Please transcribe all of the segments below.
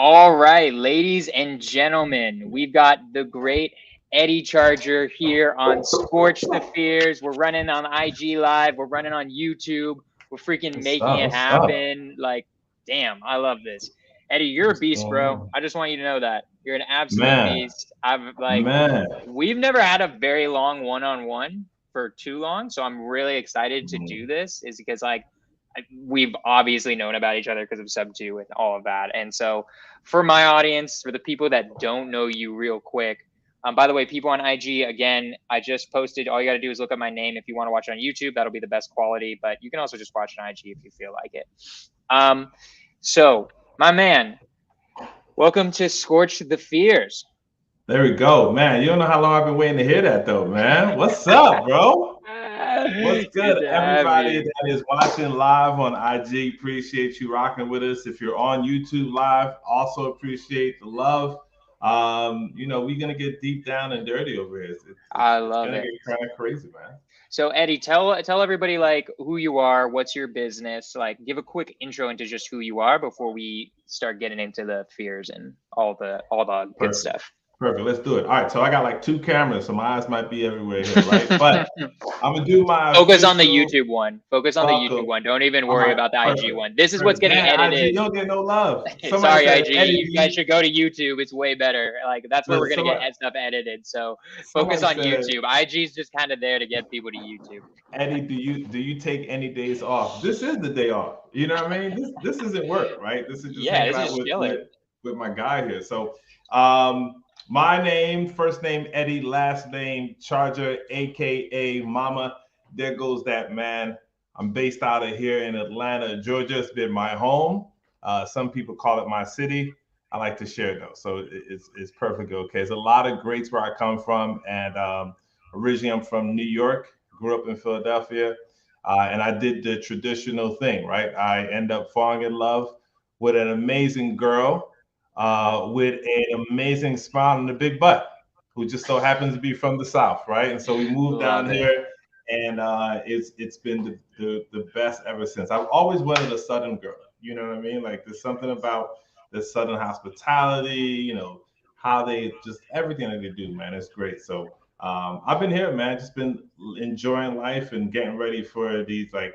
All right, ladies and gentlemen, we've got the great Eddy Charger here on Skorch the Fears. We're running on IG Live. We're running on YouTube. We're freaking What's making up? it What's up? happen. Like, damn, I love this. Eddy, you're a What's beast, going bro. on? I just want you to know that. You're an absolute Man, beast. I've like, man. we've never had a very long one-on-one for too long, so I'm really excited to do Mhm. this. Is because we've obviously known about each other because of Sub 2 and all of that. And so for my audience, for the people that don't know you real quick, by the way, people on IG, again, I just posted, all you got to do is look up my name. If you want to watch it on YouTube, that'll be the best quality, but you can also just watch it on IG if you feel like it. So my man, welcome to Skorch the Fears. There we go, man. You don't know how long I've been waiting to hear that, though, man. What's up, bro? What's Good good, to have everybody you. that is watching live on IG? Appreciate you rocking with us. If you're on YouTube live, also appreciate the love. We're gonna get deep down and dirty over here. I It's love gonna it. get kind of crazy, man. So Eddy, tell everybody like who you are, what's your business, like give a quick intro into just who you are before we start getting into the fears and all the good Perfect. stuff. Perfect. Let's do it. All right. So I got like two cameras, so my eyes might be everywhere here, right? But I'm gonna do my Focus on the official. YouTube one. Focus on the Oh, YouTube cool. one. Don't even All worry right. about the IG Perfect. one. This is what's Perfect. getting Damn, IG, you edited. don't get no love. Somebody Sorry, said, IG. Eddie, You guys should go to YouTube. It's way better. Like that's where we're gonna get somebody, stuff edited. So focus somebody on said, YouTube. IG's just kind of there to get people to YouTube. Eddie, do you take any days off? This is the day off. You know what I mean? This isn't work, right? This is just Yeah, hanging this is out just with chilling. my guy here. So, my name, first name Eddie, last name Charger, aka Mama. There goes that man. I'm based out of here in Atlanta, Georgia. It's been my home. Some people call it my city. I like to share though, so it's perfectly okay. There's a lot of greats where I come from, and originally I'm from New York. Grew up in Philadelphia, and I did the traditional thing, right? I end up falling in love with an amazing girl with an amazing smile and a big butt, who just so happens to be from the South, right? And so we moved Love down it. here, and it's been the best ever since. I've always wanted a Southern girl. You know what I mean? Like there's something about the Southern hospitality. How they just everything that they do, man. It's great. So I've been here, man. Just been enjoying life and getting ready for these like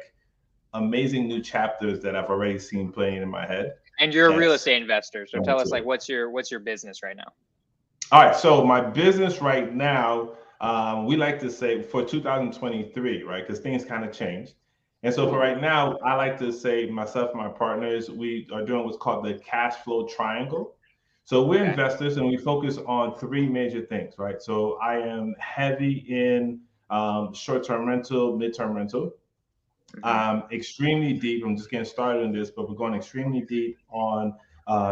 amazing new chapters that I've already seen playing in my head. And you're a real That's estate investor, so going tell us to like it. what's your business right now? All right. So my business right now, we like to say for 2023, right? Because things kind of changed. And so for right now, I like to say myself and my partners, we are doing what's called the cash flow triangle. So we're Okay. investors and we focus on three major things, right? So I am heavy in short-term rental, mid-term rental. Hmm. Extremely deep. I'm just getting started in this, but we're going extremely deep on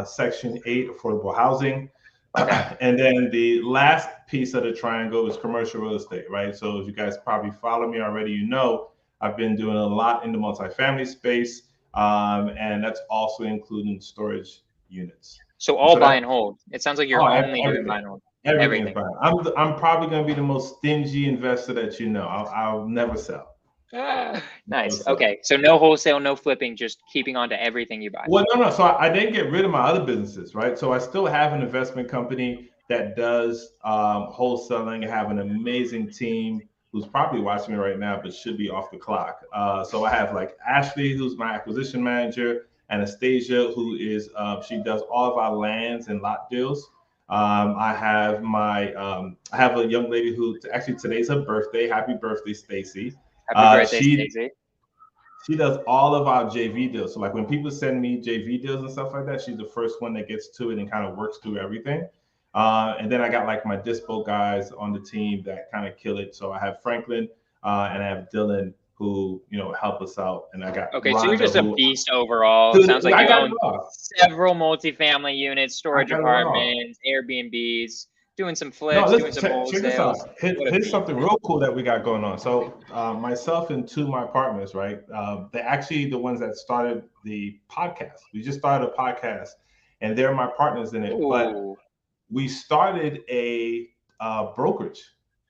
Section 8 affordable housing. Okay. And then the last piece of the triangle is commercial real estate, right? So if you guys probably follow me already, I've been doing a lot in the multifamily space, and that's also including storage units. So And all so buy that's and hold. It sounds like you're oh, only doing buy everything. and hold. Everything's Everything. fine. I'm probably going to be the most stingy investor that you know. I'll never sell. Never Nice. sell. Okay. So no wholesale, no flipping, just keeping on to everything you buy. Well, no, no. So I didn't get rid of my other businesses, right? So I still have an investment company that does wholesaling. I have an amazing team who's probably watching me right now, but should be off the clock. So I have like Ashley, who's my acquisition manager, Anastasia, who is she does all of our lands and lot deals. I have a young lady who actually today's her birthday. Happy birthday, Stacy. Happy birthday, She Stacey. she does all of our JV deals. So like when people send me JV deals and stuff like that, she's the first one that gets to it and kind of works through everything. And then I got like my dispo guys on the team that kind of kill it. So I have Franklin and I have Dylan who help us out, and I got Okay, so you're Rhonda just a who beast overall. dude, Sounds like I you got it own all. several multifamily units, I storage got it all. apartments, Airbnbs, doing some No, flips, doing listen, some check this wholesales. out. What a Here's beast. something real cool that we got going on. So, myself and two of my partners, right? They're actually the ones that started the podcast. We just started a podcast, and they're my partners in it. But Ooh. we started a brokerage,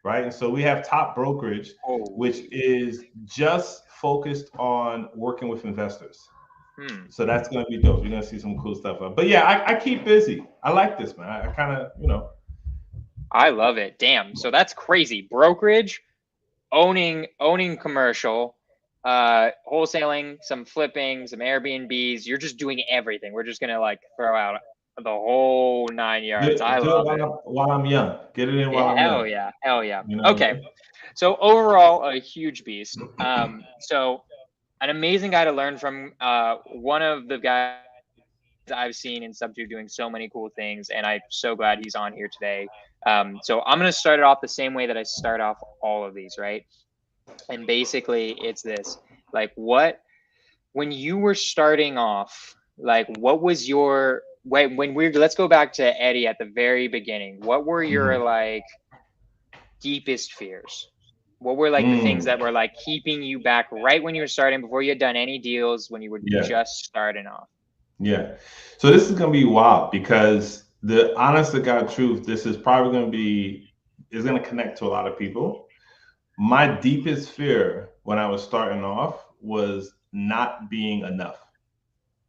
right? And so we have Top Brokerage, Oh. which is just focused on working with investors. So that's gonna be dope. You're gonna see some cool stuff. But yeah, I keep busy. I like this, man. I kind of, I love it. Damn. So that's crazy. Brokerage, owning commercial, wholesaling, some flipping, some Airbnbs. You're just doing everything. We're just gonna like throw out the whole 9 yards. I do it love it. while I'm young. Get it in while Yeah, I'm young. hell yeah. You know what I Okay, mean? so overall, a huge beast. So an amazing guy to learn from. One of the guys I've seen in Sub 2 doing so many cool things, and I'm so glad he's on here today. So I'm gonna start it off the same way that I start off all of these, right? And basically, it's this: like, when you were starting off, like, what was your when we're let's go back to Eddy at the very beginning. What were your like deepest fears? What were like the things that were like keeping you back right when you were starting, before you had done any deals, when you were Yeah. just starting off? Yeah. So this is gonna be wild because the honest to God truth, this is probably is gonna connect to a lot of people. My deepest fear when I was starting off was not being enough.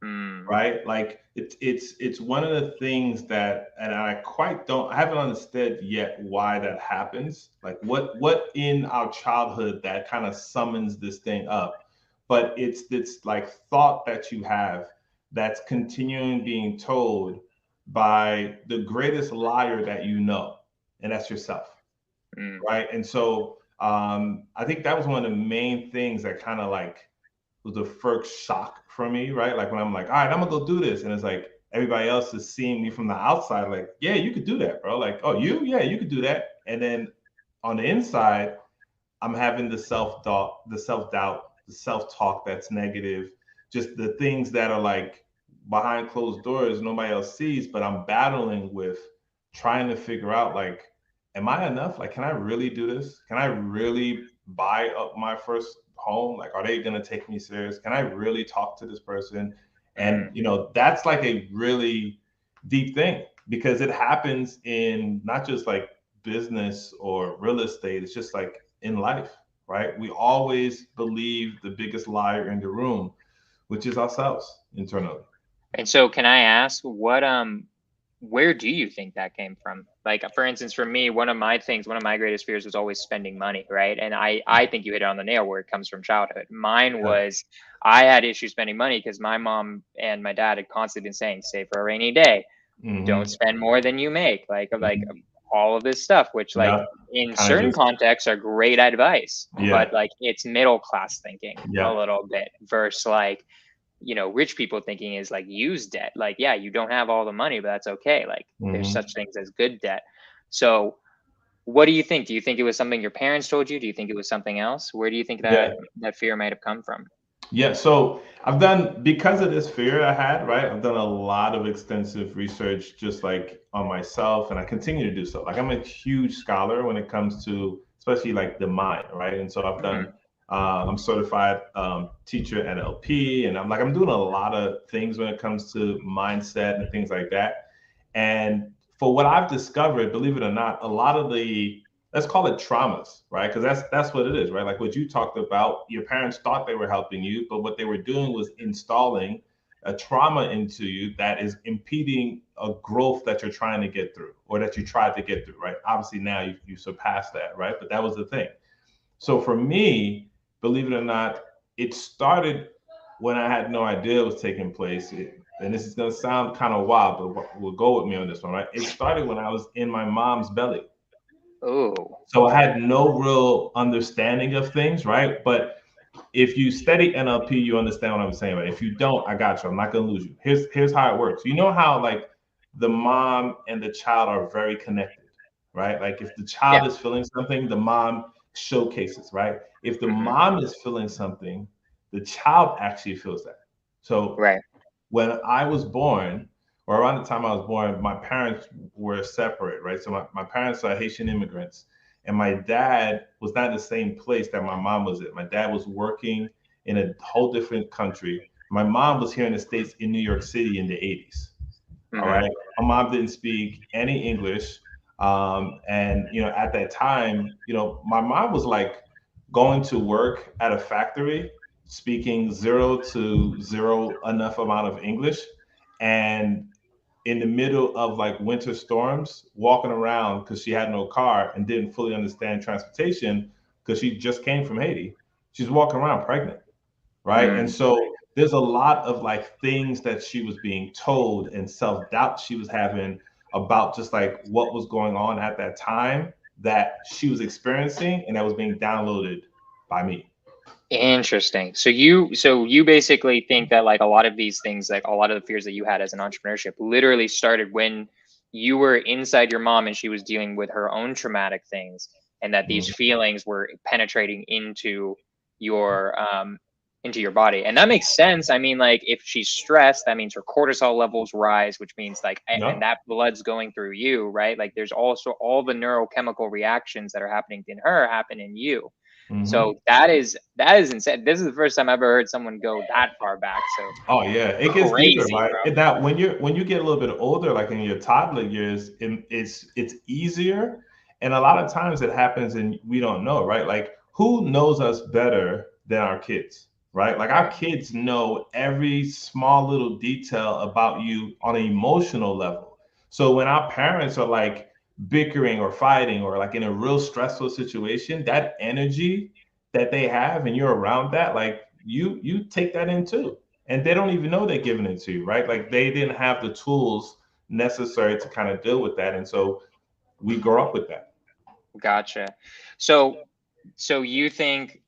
Right? Like it's one of the things that, and I haven't understood yet why that happens. Like what in our childhood that kind of summons this thing up. But it's this like thought that you have that's continuing being told by the greatest liar that you know, and that's yourself. Right. And so I think that was one of the main things that kind of like was the first shock for me, right? Like when I'm like, all right, I'm gonna go do this, and it's like everybody else is seeing me from the outside, like, yeah, you could do that, bro. Like, oh, yeah, you could do that. And then on the inside, I'm having the self-doubt, the self-talk that's negative, just the things that are like behind closed doors, nobody else sees, but I'm battling with trying to figure out like, am I enough? Like, can I really do this? Can I really buy up my first home? Like, are they gonna take me serious? Can I really talk to this person? And that's like a really deep thing because it happens in not just like business or real estate, it's just like in life, right? We always believe the biggest liar in the room, which is ourselves internally. And so can I ask where do you think that came from? Like, for instance, for me, one of my greatest fears was always spending money, right? And I think you hit it on the nail where it comes from childhood. Mine was, I had issues spending money because my mom and my dad had constantly been saying, save for a rainy day, don't spend more than you make, like all of this stuff, which like in Kind of certain just contexts are great advice, but like it's middle class thinking a little bit versus like, rich people thinking is like use debt. Like, yeah, you don't have all the money, but that's okay. Like there's such things as good debt. So what do you think? Do you think it was something your parents told you? Do you think it was something else? Where do you think that fear might have come from? Yeah, so I've done, because of this fear I had, right? I've done a lot of extensive research just like on myself, and I continue to do so. Like I'm a huge scholar when it comes to especially like the mind, right? And so I've done, I'm certified teacher NLP, and I'm doing a lot of things when it comes to mindset and things like that. And for what I've discovered, believe it or not, a lot of the, let's call it traumas, right? Because that's what it is, right? Like what you talked about, your parents thought they were helping you, but what they were doing was installing a trauma into you that is impeding a growth that you're trying to get through, or that you tried to get through, right? Obviously now you surpassed that, right? But that was the thing. So for me, believe it or not, it started when I had no idea it was taking place. And this is going to sound kind of wild, but we'll go with me on this one, right? It started when I was in my mom's belly. Oh. So I had no real understanding of things, right? But if you study NLP, you understand what I'm saying. But if you don't, I got you. I'm not gonna lose you. Here's how it works. You know how like the mom and the child are very connected, right? Like if the child is feeling something, the mom showcases, right? If the mom is feeling something, the child actually feels that. So when I was born, or around the time I was born, my parents were separate, right? So my parents are Haitian immigrants, and my dad was not in the same place that my mom was in. My dad was working in a whole different country. My mom was here in the States in New York City in the 80s. All right. My mom didn't speak any English. And, at that time, my mom was like going to work at a factory speaking zero to zero enough amount of English, and in the middle of like winter storms, walking around because she had no car and didn't fully understand transportation because she just came from Haiti. She's walking around pregnant, right? And Mm. so there's a lot of like things that she was being told and self doubt she was having about just like what was going on at that time that she was experiencing and that was being downloaded by me. Interesting. So you basically think that like a lot of these things, like a lot of the fears that you had as an entrepreneurship, literally started when you were inside your mom and she was dealing with her own traumatic things, and that these Mhm. feelings were penetrating your into your body. And that makes sense. I mean, like if she's stressed, that means her cortisol levels rise, which means like and Yeah. that blood's going through you, right? Like there's also all the neurochemical reactions that are happening in her happen in you. Hmm. So that is insane. This is the first time I've ever heard someone go that far back. So Oh yeah, it gets deeper, crazy, right? bro. And now when you get a little bit older, like in your toddler years, it's easier, and a lot of times it happens and we don't know, right? Like who knows us better than our kids, right? Like our Right. kids know every small little detail about you on an emotional level. So when our parents are like bickering or fighting or like in a real stressful situation, that energy that they have and you're around that, like you take that in too, and they don't even know they're giving it to you, right? Like they didn't have the tools necessary to kind of deal with that, and so we grow up with that. Gotcha. So so you think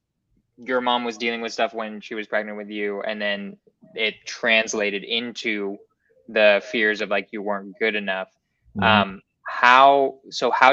your mom was dealing with stuff when she was pregnant with you, and then it translated into the fears of like you weren't good enough. Hmm. How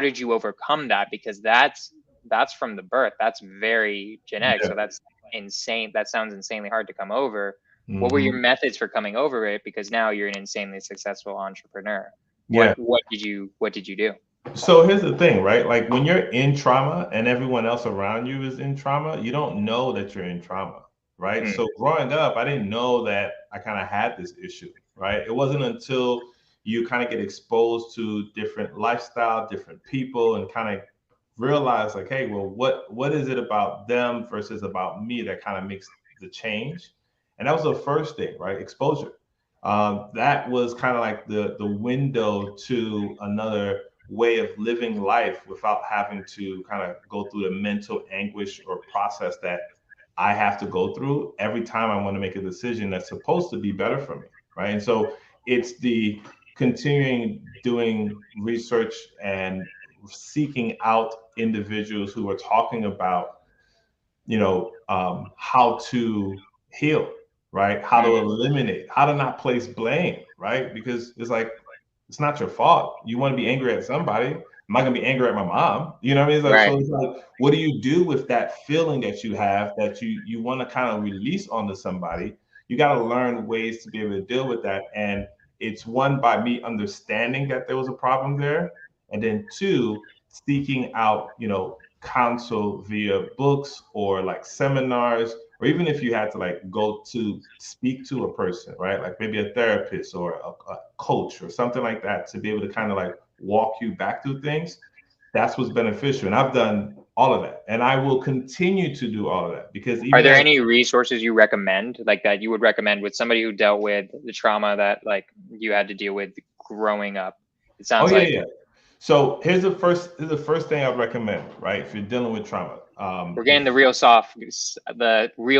did you overcome that? Because that's from the birth. That's very genetic. Yeah. So that's insane. That sounds insanely hard to come over. What were your Hmm. methods for coming over it? Because now you're an insanely successful entrepreneur. Yeah. What did you do? So here's the thing, right? Like when you're in trauma and everyone else around you is in trauma, you don't know that you're in trauma, right? Mm, So growing up, I didn't know that I kind of had this issue, right? It wasn't until you kind of get exposed to different lifestyle, different people, and kind of realize like, hey, well, what is it about them versus about me that kind of makes the change? And that was the first thing, right? Exposure. That was kind of like the window to another way of living life without having to kind of go through the mental anguish or process that I have to go through every time I want to make a decision that's supposed to be better for me, right? And so it's the continuing doing research and seeking out individuals who are talking about how to heal, right? How to mm, eliminate, how to not place blame, right? Because it's like it's not your fault. You want to be angry at somebody. I'm not gonna be angry at my mom. You know what I mean? It's like, right. so it's like, what do you do with that feeling that you have that you want to kind of release onto somebody? You got to learn ways to be able to deal with that. And it's one by me understanding that there was a problem there, and then two, seeking out, counsel via books or like seminars, or even if you had to like go to speak to a person, right? Like maybe a therapist or a coach or something like that to be able to kind of like walk you back through things. That's what's beneficial. And I've done all of that. And I will continue to do all of that because Are even there as, any resources you recommend, like that you would recommend with somebody who dealt with the trauma that like you had to deal with growing up? It oh sounds yeah, like yeah. So here's the first thing I'd recommend, right? If you're dealing with trauma, we're getting the real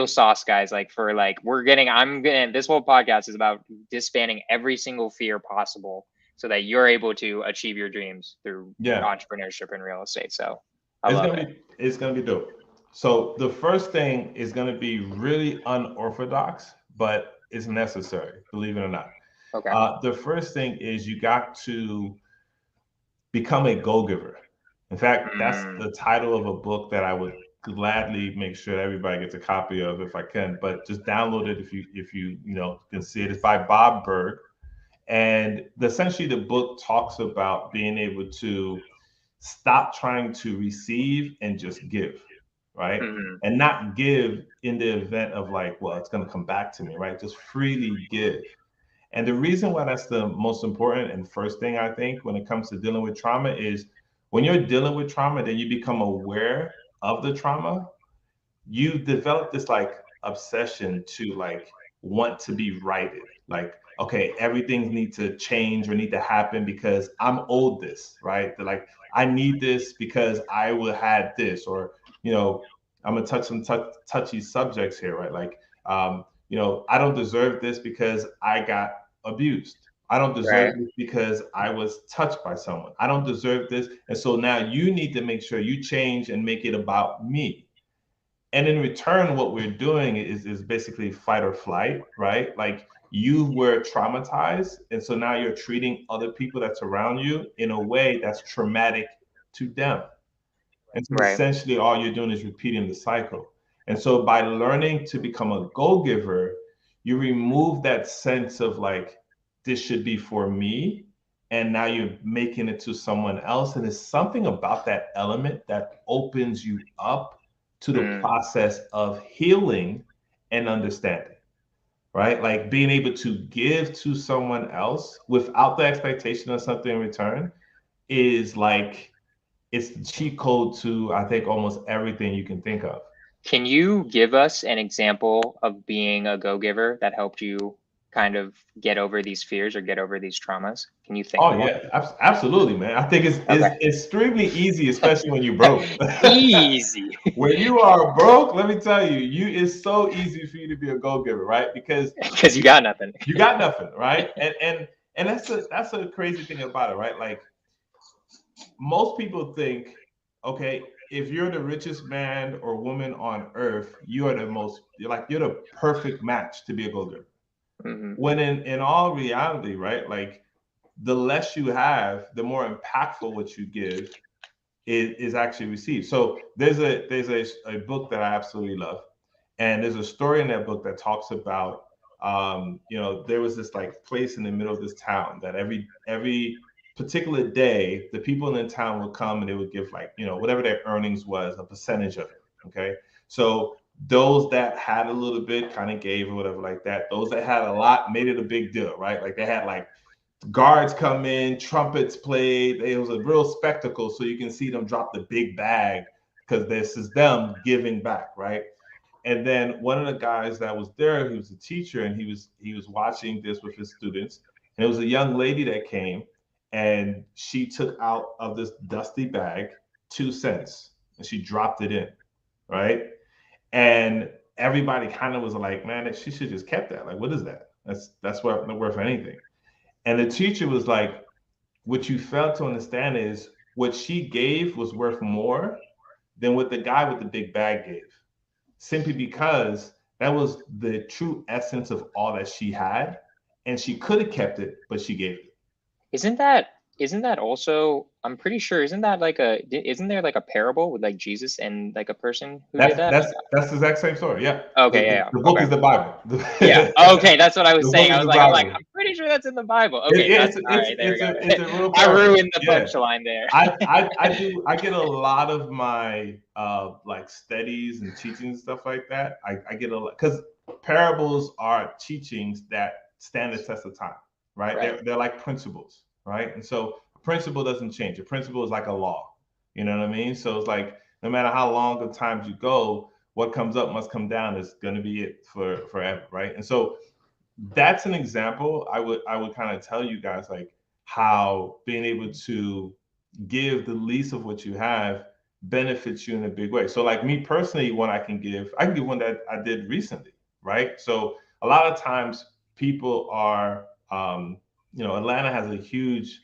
sauce, guys. Like for like I'm getting this whole podcast is about disbanding every single fear possible so that you're able to achieve your dreams through yeah, entrepreneurship and real estate. So I it's love gonna it. be it's gonna be dope. So the first thing is gonna be really unorthodox, but it's necessary, believe it or not. Okay. The first thing is you got to become a go-giver. In fact, that's Mm, the title of a book that I would gladly make sure everybody gets a copy of if I can. But just download it if you can see it. It's by Bob Berg, and essentially the book talks about being able to stop trying to receive and just give, right? mhm, And not give in the event of like, well, it's going to come back to me, right? Just freely give. And the reason why that's the most important and first thing I think when it comes to dealing with trauma is when you're dealing with trauma, then you become aware of the trauma. You develop this like obsession to like want to be righted. Like, okay, everything needs to change or need to happen because I'm owed this, right? Like, I need this because I would had this, or you know, I'm gonna touch some touchy subjects here, right? Like, I don't deserve this because I got abused. I don't deserve Right. this because I was touched by someone. I don't deserve this. And so now you need to make sure you change and make it about me. And in return, what we're doing is basically fight or flight, right? Like you were traumatized. And so now you're treating other people that's around you in a way that's traumatic to them. And so Right. essentially, all you're doing is repeating the cycle. And so by learning to become a go giver, you remove that sense of like, this should be for me. And now you're making it to someone else. And there's something about that element that opens you up to the Mm. process of healing and understanding, right? Like being able to give to someone else without the expectation of something in return is like, it's the cheat code to I think almost everything you can think of. Can you give us an example of being a go-giver that helped you kind of get over these fears or get over these traumas? Can you think of Oh one? yeah, absolutely, man. I think it's Okay. extremely easy, especially when you're broke. Easy. When you are broke, let me tell you, it's so easy for you to be a go giver, right? Because Because you you, got nothing. you got nothing, right? And that's a crazy thing about it, right? Like most people think, okay, if you're the richest man or woman on earth, you're the perfect match to be a go giver. Hmm. When in all reality, right, like the less you have, the more impactful what you give is actually received. So there's a book that I absolutely love, and there's a story in that book that talks about there was this like place in the middle of this town that every particular day the people in the town would come and they would give like whatever their earnings was, a percentage of it. Okay, so those that had a little bit kind of gave or whatever like that. Those that had a lot made it a big deal, right? Like they had like guards come in, trumpets played. It was a real spectacle. So you can see them drop the big bag because this is them giving back, right? And then one of the guys that was there, he was a teacher, and he was watching this with his students. And it was a young lady that came, and she took out of this dusty bag 2 cents, and she dropped it in, right? And everybody kind of was like, "Man, she should just kept that. Like, what is that? That's not worth anything." And the teacher was like, what you failed to understand is what she gave was worth more than what the guy with the big bag gave, simply because that was the true essence of all that she had. And she could have kept it, but she gave it. Isn't that also, I'm pretty sure, isn't there like a parable with like Jesus and like a person who That's did that? that's that's the exact same story. Yeah. The, Okay, the, yeah, the yeah. book Okay. is the Bible. Yeah. Okay, that's what I was The saying. book I is was the like, Bible. I'm pretty sure that's in the Bible. It, Okay, it's that's all it's right. There we it's go. a it's a real I parable. ruined the Yeah. punchline there. I get a lot of my like studies and teachings and stuff like that. I get a lot because parables are teachings that stand the test of time, right? Right. They're like principles, right? And so a principle doesn't change. A principle is like a law. You know what I mean? So it's like no matter how long of times you go, what comes up must come down is going to be it for forever, right? And so that's an example. I would kind of tell you guys like how being able to give the least of what you have benefits you in a big way. So like me personally, one I can give one that I did recently, right? So a lot of times people are Atlanta has a huge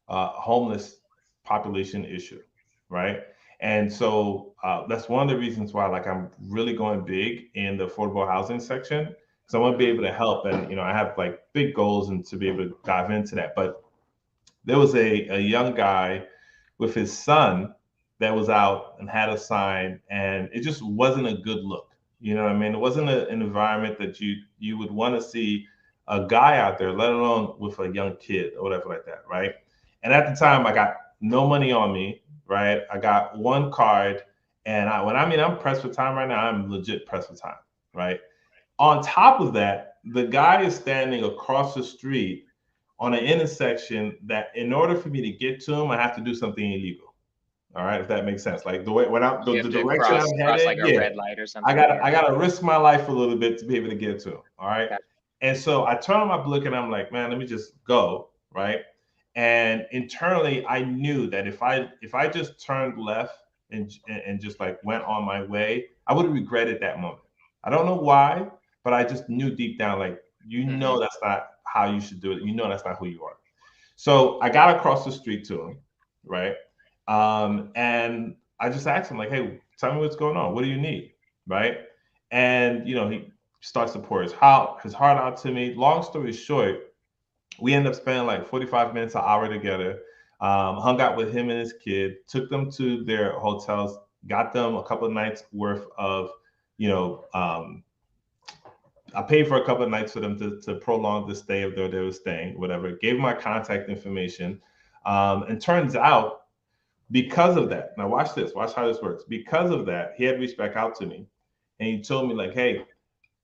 homeless population issue, right? And so that's one of the reasons why like I'm really going big in the affordable housing section. So I want to be able to help, and I have like big goals and to be able to dive into that. But there was a young guy with his son that was out and had a sign, and it just wasn't a good look. You know what I mean? It wasn't an environment that you would want to see a guy out there, let alone with a young kid or whatever like that, right? And at the time, I got no money on me, right? I got one card, and I'm pressed for time right now. I'm legit pressed for time, right? On top of that, the guy is standing across the street on an intersection that in order for me to get to him, I have to do something illegal. All right, if that makes sense. Like the way when I'm You have the to direction I'm cross headed, like a yeah, red light or I something. got Yeah. I got to risk my life a little bit to be able to get to him. All right, Gotcha. and so I turn on my blick and I'm like, man, let me just go. Right, and internally I knew that if I just turned left and just like went on my way, I would have regretted that moment. I don't know why, but I just knew deep down, like Hmm. that's not how you should do it. That's not who you are. So I got across the street to him, right? And I just asked him, like, hey, tell me what's going on. What do you need? Right. And, he starts to pour his heart out to me. Long story short, we end up spending like 45 minutes, an hour together, hung out with him and his kid, took them to their hotels, got them a couple of nights worth of, you know, I paid for a couple of nights for them to prolong the stay of where they were staying, whatever. Gave them my contact information. And turns out, because of that, now watch this, watch how this works. Because of that, he had reached back out to me and he told me, like, hey,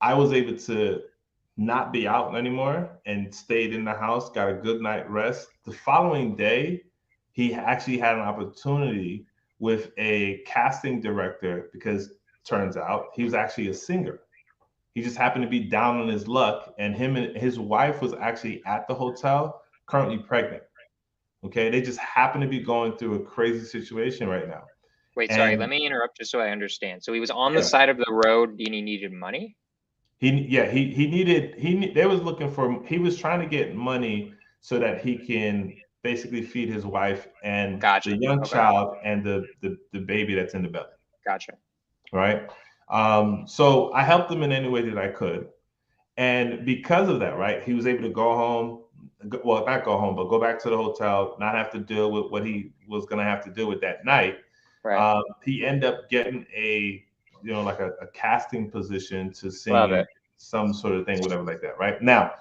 I was able to not be out anymore and stayed in the house, got a good night rest. The following day, he actually had an opportunity with a casting director because turns out he was actually a singer. He just happened to be down on his luck, and him and his wife was actually at the hotel, currently pregnant. Okay, they just happen to be going through a crazy situation right now. Wait, sorry. Let And me interrupt just so I understand. So he was on the yeah, side of the road and he needed money. he needed they was looking for he was trying to get money so that he can basically feed his wife and Gotcha. the young Okay. child and the baby that's in the belly, Gotcha. right? So I helped him in any way that I could. And because of that, right, he was able to go home, well, not go home, but go back to the hotel, not have to deal with what he was going to have to deal with that night. Right. He ended up getting like a casting position to sing Love in it. some sort of thing, whatever like that, right? Now,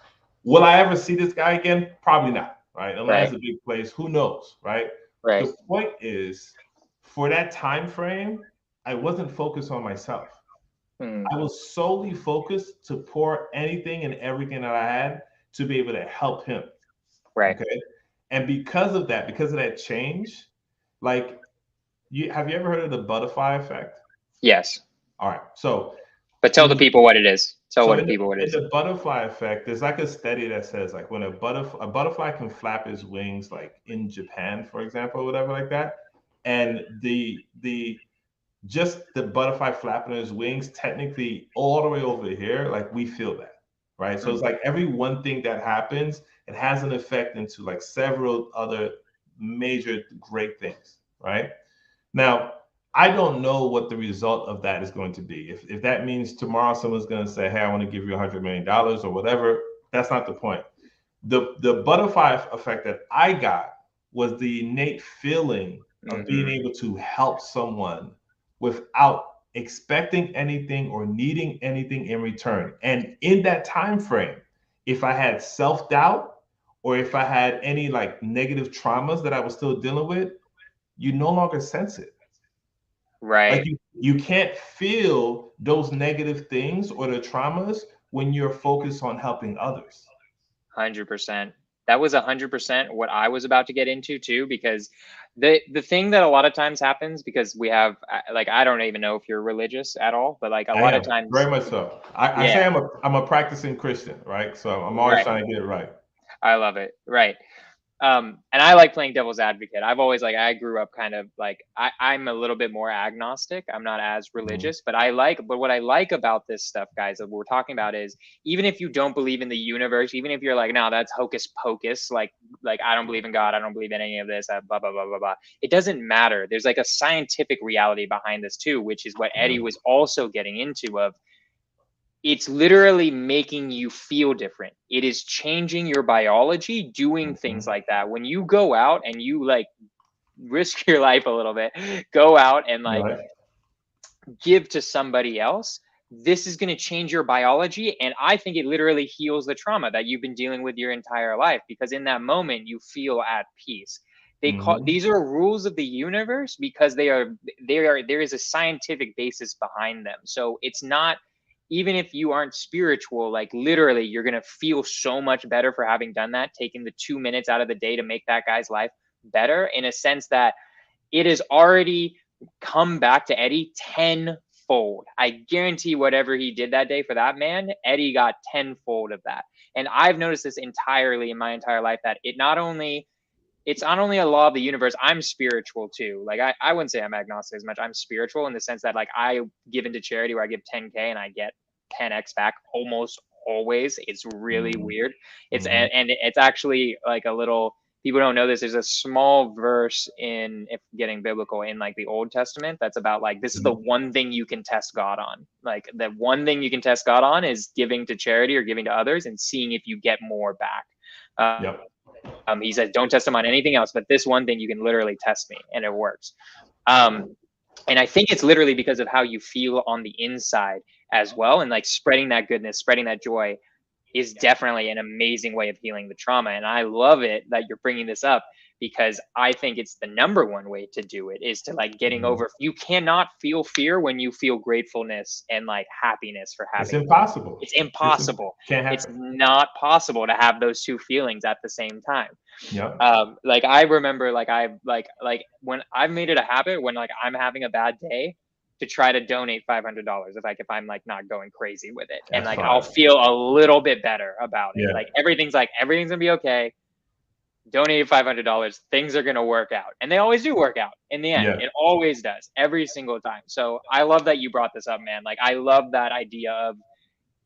will I ever see this guy again? Probably not, right? Atlanta's Right. a big place. Who knows, right? Right. The point is, for that time frame, I wasn't focused on myself. Hmm. I was solely focused to pour anything and everything that I had to be able to help him. Right. Okay. And because of that change, like have you ever heard of the butterfly effect? Yes. All right. So But tell in the the people what it is. Tell so what the people what it in is. the butterfly effect, there's like a study that says like when a butterfly can flap its wings like in Japan, for example, or whatever like that, and the just the butterfly flapping his wings, technically all the way over here, like we feel that, right? So it's Hmm. like every one thing that happens, it has an effect into like several other major great things, right? Now, I don't know what the result of that is going to be. If that means tomorrow someone's going to say, "Hey, I want to give you $100 million" or whatever, that's not the point. The butterfly effect that I got was the innate feeling of being Hmm. able to help someone without expecting anything or needing anything in return. And in that time frame, if I had self-doubt or if I had any like negative traumas that I was still dealing with, you no longer sense it. Like Right. you can't feel those negative things or the traumas when you're focused on helping others. 100%. That was 100% what I was about to get into too, because the thing that a lot of times happens because we have like I don't even know if you're religious at all, but like a I lot of am times, very much so. I yeah, say I'm a practicing Christian, right? So I'm always right. trying to get it right. I love it. Right. And I like playing devil's advocate. I've always like I grew up kind of like I'm a little bit more agnostic. I'm not as Mhm. religious, but what I like about this stuff, guys, that we're talking about is even if you don't believe in the universe, even if you're like, no, that's hocus pocus, like I don't believe in God, I don't believe in any of this, blah blah blah blah blah. It doesn't matter. There's like a scientific reality behind this too, which is what Yeah. Eddie was also getting into of it's literally making you feel different. It is changing your biology, doing things Mhm. like that. When you go out and you like risk your life a little bit, go out and like Right. give to somebody else, this is going to change your biology. And I think it literally heals the trauma that you've been dealing with your entire life because in that moment you feel at peace. Mhm. These are rules of the universe because there is a scientific basis behind them. So it's not even if you aren't spiritual, like literally you're going to feel so much better for having done that, taking the 2 minutes out of the day to make that guy's life better in a sense that it has already come back to Eddy tenfold. I guarantee whatever he did that day for that man, Eddy got tenfold of that. And I've noticed this entirely in my entire life, that it's not only a law of the universe. I'm spiritual too. Like I wouldn't say I'm agnostic as much. I'm spiritual in the sense that like I give into charity where I give 10K and I get 10x back almost always. It's really weird. And it's actually like a little, people don't know this. There's a small verse in, if getting biblical, in like the Old Testament that's about like, this is the one thing you can test God on. Like the one thing you can test God on is giving to charity or giving to others and seeing if you get more back. Yep. He says, don't test him on anything else, but this one thing you can literally test me, and it works. And I think it's literally because of how you feel on the inside as well. And like spreading that goodness, spreading that joy is definitely an amazing way of healing the trauma. And I love it that you're bringing this up, because I think it's the number one way to do it, is to like getting over, you cannot feel fear when you feel gratefulness and like happiness for having It's impossible. It's impossible. Can't happen. It's not possible to have those two feelings at the same time. Yep. Like I remember, like when I've made it a habit when like I'm having a bad day to try to donate $500 if I'm like not going crazy with it. And like fine. I'll feel a little bit better about it. Yeah. Like everything's gonna be okay. Donate $500, things are gonna work out. And they always do work out in the end. Yeah. It always does, every single time. So I love that you brought this up, man. Like I love that idea of,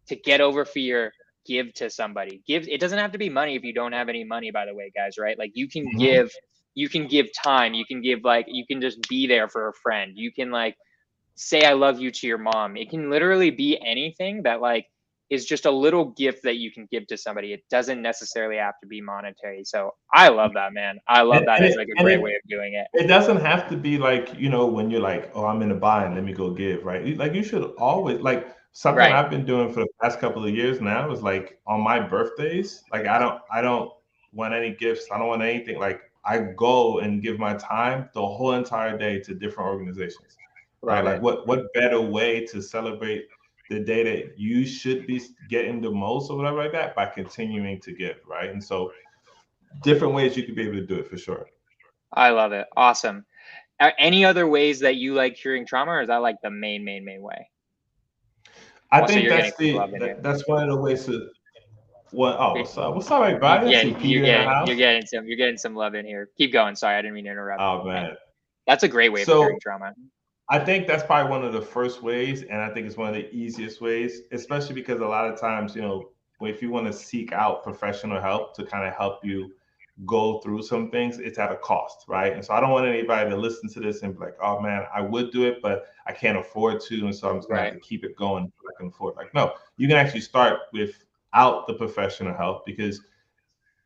to get over fear, give to somebody. It doesn't have to be money if you don't have any money, by the way, guys, right? Like you can give time, you can give, like, you can just be there for a friend. You can like say I love you to your mom. It can literally be anything that like is just a little gift that you can give to somebody. It doesn't necessarily have to be monetary. So I love that, man. I love that as like a great way of doing it. It doesn't have to be like, when you're like, oh, I'm in a bind, let me go give, right? Like you should always, like, something Right. I've been doing for the past couple of years now is like on my birthdays, like I don't want any gifts. I don't want anything. Like I go and give my time the whole entire day to different organizations. Right. Like what better way to celebrate the day that you should be getting the most or whatever like that, by continuing to give, right? And so different ways you could be able to do it for sure. I love it. Awesome. Are any other ways that you like curing trauma, or is that like the main way? I think that's one of the ways to. What? Oh, what's up, everybody? You're getting some love in here. Keep going. Sorry, I didn't mean to interrupt. Oh man, that's a great way of curing trauma. I think that's probably one of the first ways, and I think it's one of the easiest ways, especially because a lot of times, if you want to seek out professional help to kind of help you go through some things, it's at a cost, right? And so I don't want anybody to listen to this and be like, oh man, I would do it, but I can't afford to, and so I'm just gonna have to keep it going until I can afford. Like, no, you can actually start without the professional help, because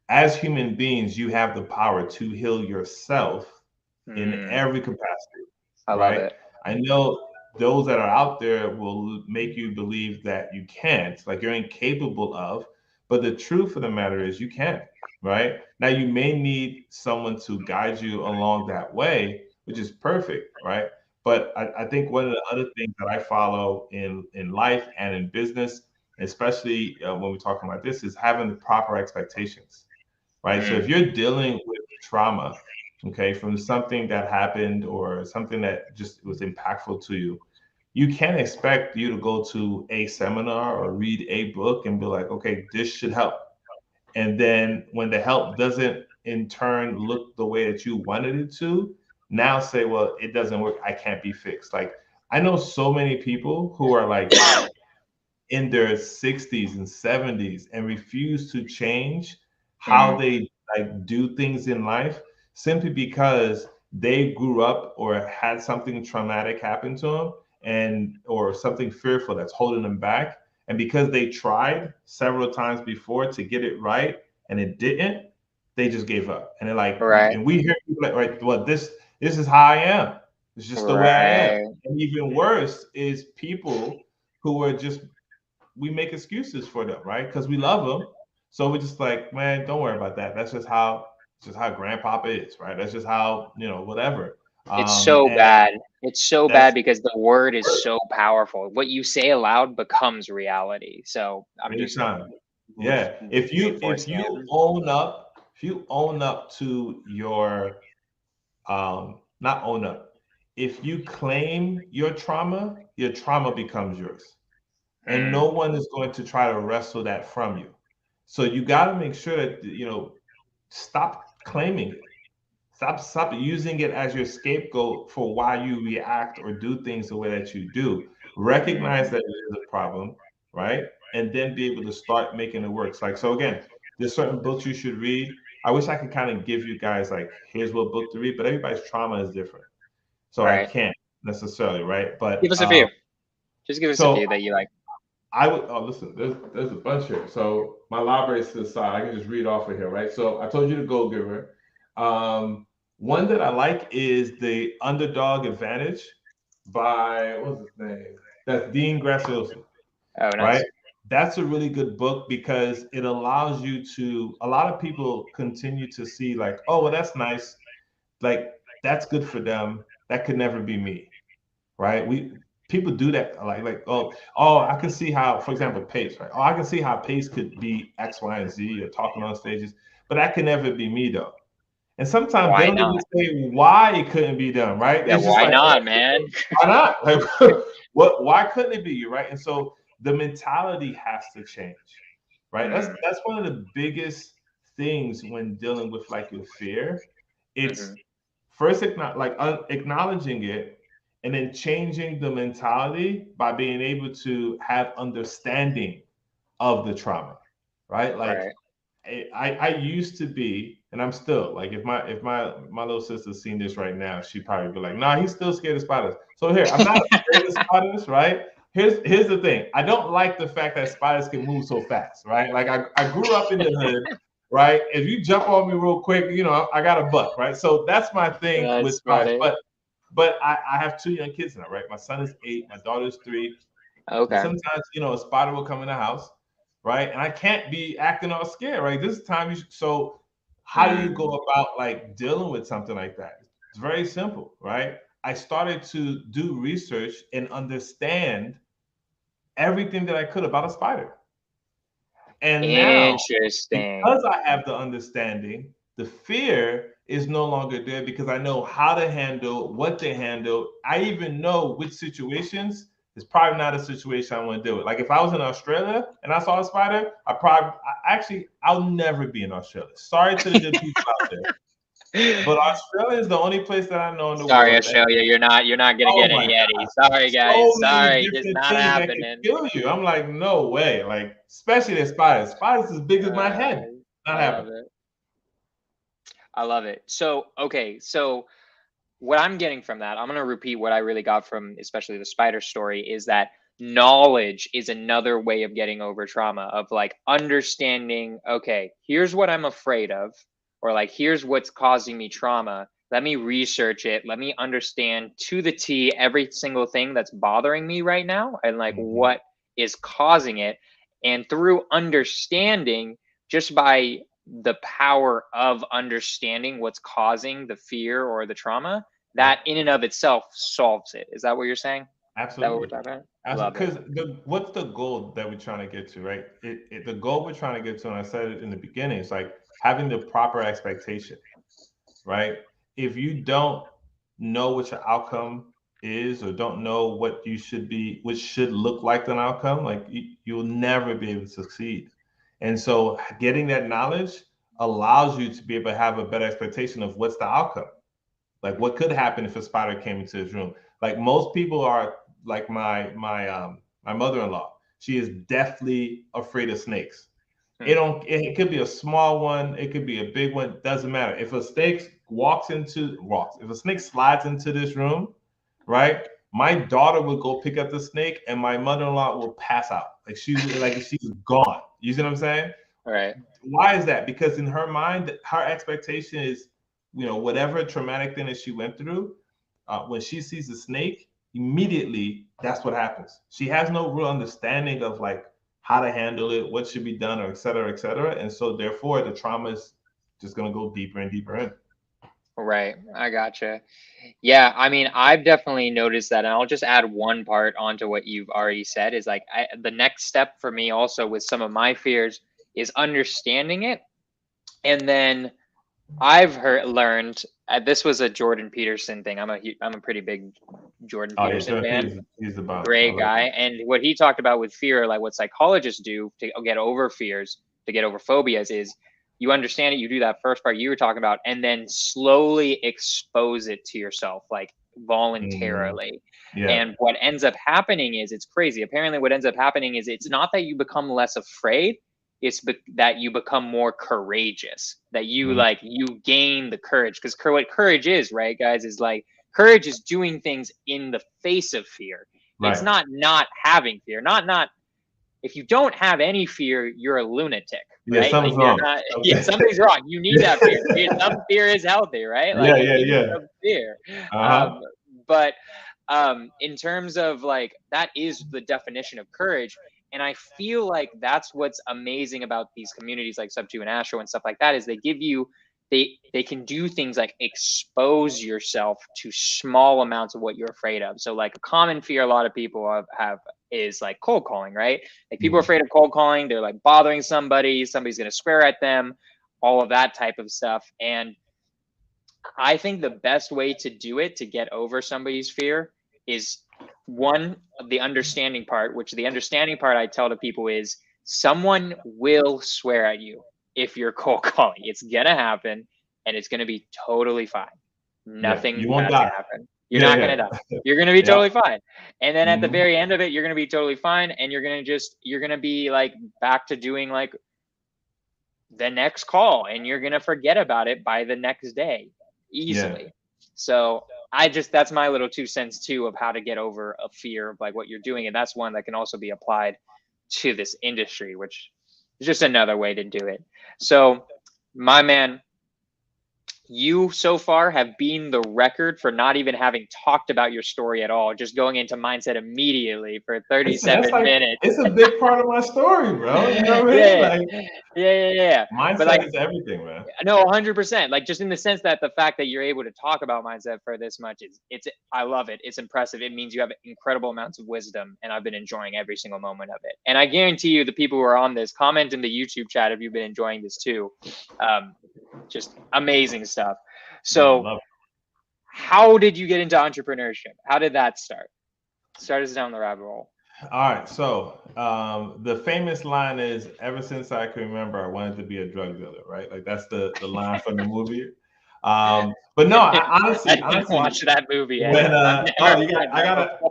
as human beings, you have the power to heal yourself in every capacity. I love it. I know those that are out there will make you believe that you can't, like you're incapable of, but the truth of the matter is you can, right? Now you may need someone to guide you along that way, which is perfect, right? But I think one of the other things that I follow in life and in business, especially when we're talking about this, is having the proper expectations, right? So if you're dealing with trauma, okay, from something that happened or something that just was impactful to you, you can't expect you to go to a seminar or read a book and be like, okay, this should help. And then when the help doesn't in turn look the way that you wanted it to, now say, well, it doesn't work. I can't be fixed. Like I know so many people who are like in their 60s and 70s and refuse to change how they like do things in life, simply because they grew up or had something traumatic happen to them, or something fearful that's holding them back. And because they tried several times before to get it right and it didn't, they just gave up. And they're like, and we hear people like, right, well, this is how I am. It's just the way I am. And even worse is people who are just, we make excuses for them, right? Because we love them. So we're just like, man, don't worry about that. That's just how grandpapa is, right? That's just how, whatever. It's so bad. It's so bad because the word is so powerful. What you say aloud becomes reality. So I'm just yeah. If you own up to your not own up. If you claim your trauma becomes yours. And Mm, no one is going to try to wrestle that from you. So you got to make sure that, stop claiming it. Stop using it as your scapegoat for why you react or do things the way that you do. Recognize mm, that it is a problem, right? And then be able to start making it work. Like, so again, there's certain books you should read. I wish I could kind of give you guys like, here's what book to read, but everybody's trauma is different. So I right. can't necessarily, right? Give But us a few. Just give us a so few that you like. I would, oh listen, there's a bunch here. So my library is to the side. I can just read off of here, right? So I told you the Go Giver. Um, One that I like is the Underdog Advantage by what's his name? That's Dean Graziosi, Oh, right? nice. That's a really good book because it allows you to. A lot of people continue to see like, oh, well, that's nice. Like that's good for them. That could never be me, right? We People do that like I can see how, for example, Pace, right? Oh, I can see how Pace could be X, Y, and Z or talking on stages, but that can never be me though. And sometimes they Why don't even not? say why it couldn't be done, right? Yeah, It's just why like, not, man? why not? Like, what? Why couldn't it be you, right? And so the mentality has to change, right? That's Mm, that's one of the biggest things when dealing with like your fear. It's hmm. first acknowledging it, and then changing the mentality by being able to have understanding of the trauma, right? Like Right. I used to be, and I'm still like, if my little sister's seen this right now, she'd probably be like, nah, he's still scared of spiders. So here, I'm not afraid of spiders, right? Here's the thing. I don't like the fact that spiders can move so fast, right? Like I grew up in the hood, right? If you jump on me real quick, I got a buck, right? So that's my thing with That's spiders. funny. But I have two young kids now, right? My son is 8, my daughter's 3. And Okay. sometimes, a spider will come in the house, right? And I can't be acting all scared, right? This time, so how do you go Mm, about like dealing with something like that? It's very simple, right? I started to do research and understand everything that I could about a spider. And now, interesting. because I have the understanding, the fear is no longer there because I know how to handle, what to handle. I even know which situations is probably not a situation I want to deal with. Like if I was in Australia and I saw a spider, I'll never be in Australia. Sorry to the good people out there, but Australia is the only place that I know in the Sorry, world that, Australia, you're not gonna oh get my any Eddie. God, Sorry, guys. so many Sorry, just different not things that could happening. kill you. I'm like, no way. Like, especially the spiders. Spiders as big as my head. Not I love happening. it. I love it. So, okay, so what I'm getting from that, I'm going to repeat what I really got from especially the spider story is that knowledge is another way of getting over trauma, of like understanding, okay, here's what I'm afraid of, or like, here's what's causing me trauma. Let me research it. Let me understand to the T every single thing that's bothering me right now and like Mhm. what is causing it. And through understanding, just by the power of understanding what's causing the fear or the trauma, that Yep. in and of itself solves it. Is that what you're saying? Is that what we're Absolutely. talking about? Love Absolutely. it. Because what's the goal that we're trying to get to, right? The goal we're trying to get to, and I said it in the beginning, it's like having the proper expectation, right? If you don't know what your outcome is or don't know what you should be, what should look like an outcome, like you'll never be able to succeed. And so getting that knowledge allows you to be able to have a better expectation of what's the outcome. Like what could happen if a spider came into this room? Like most people are like my mother-in-law. She is deathly afraid of snakes. It Hmm. don't it could be a small one, it could be a big one, doesn't matter. If a snake if a snake slides into this room, right? My daughter will go pick up the snake and my mother-in-law will pass out. Like she's gone. You see what I'm saying? All right. Why is that? Because in her mind, her expectation is, whatever traumatic thing that she went through, when she sees a snake, immediately that's what happens. She has no real understanding of like how to handle it, what should be done, or et cetera, et cetera. And so therefore the trauma is just gonna go deeper and deeper in. Right. I gotcha. Yeah. I mean, I've definitely noticed that. And I'll just add one part onto what you've already said is like the next step for me also with some of my fears is understanding it. And then learned this was a Jordan Peterson thing. I'm a pretty big Jordan Oh yeah, Peterson Jordan fan. Peterson, he's the bomb. I Great love guy. him. And what he talked about with fear, like what psychologists do to get over fears, to get over phobias, is you understand it, you do that first part you were talking about, and then slowly expose it to yourself, like voluntarily. Yeah. And what ends up happening is, it's crazy. Apparently, what ends up happening is it's not that you become less afraid, it's that you become more courageous, that you like you gain the courage. Because what courage is, right, guys, is like courage is doing things in the face of fear. It's Right. not having fear. Not if you don't have any fear, you're a lunatic, Yeah, right? Like something's you're wrong. not. Okay. Yeah, something's wrong. You need that fear. Some fear is healthy, right? Like Yeah, you yeah, need yeah. some fear. Uh-huh. But in terms of like that is the definition of courage. And I feel like that's what's amazing about these communities like Sub2 and Astro and stuff like that, is they give you they can do things like expose yourself to small amounts of what you're afraid of. So like a common fear a lot of people have is like cold calling, right? Like people are afraid of cold calling. They're like bothering somebody's going to swear at them, all of that type of stuff. And I think the best way to do it, to get over somebody's fear, is one, the understanding part, which the understanding part I tell to people is someone will swear at you if you're cold calling. It's going to happen and it's going to be totally fine. Nothing You won't bad's going die. to happen. You're not going to die. You're going to be totally fine. And then at the very end of it, you're going to be totally fine. And you're going to be like back to doing like the next call, and you're going to forget about it by the next day easily. Yeah. So that's my little 2 cents too of how to get over a fear of like what you're doing. And that's one that can also be applied to this industry, which is just another way to do it. So my man, you so far have been the record for not even having talked about your story at all, just going into mindset immediately for 37 minutes. It's a big part of my story, bro. You know what I mean? Yeah. Mindset but like, is everything, man. No, 100%. Like just in the sense that the fact that you're able to talk about mindset for this much I love it. It's impressive. It means you have incredible amounts of wisdom, and I've been enjoying every single moment of it. And I guarantee you, the people who are on this, comment in the YouTube chat if you've been enjoying this too. Just amazing stuff. So, how did you get into entrepreneurship? How did that start? Start us down the rabbit hole. All right. So the famous line is, ever since I can remember, I wanted to be a drug dealer, right? Like that's the line from the movie. But no, I honestly watch that movie. When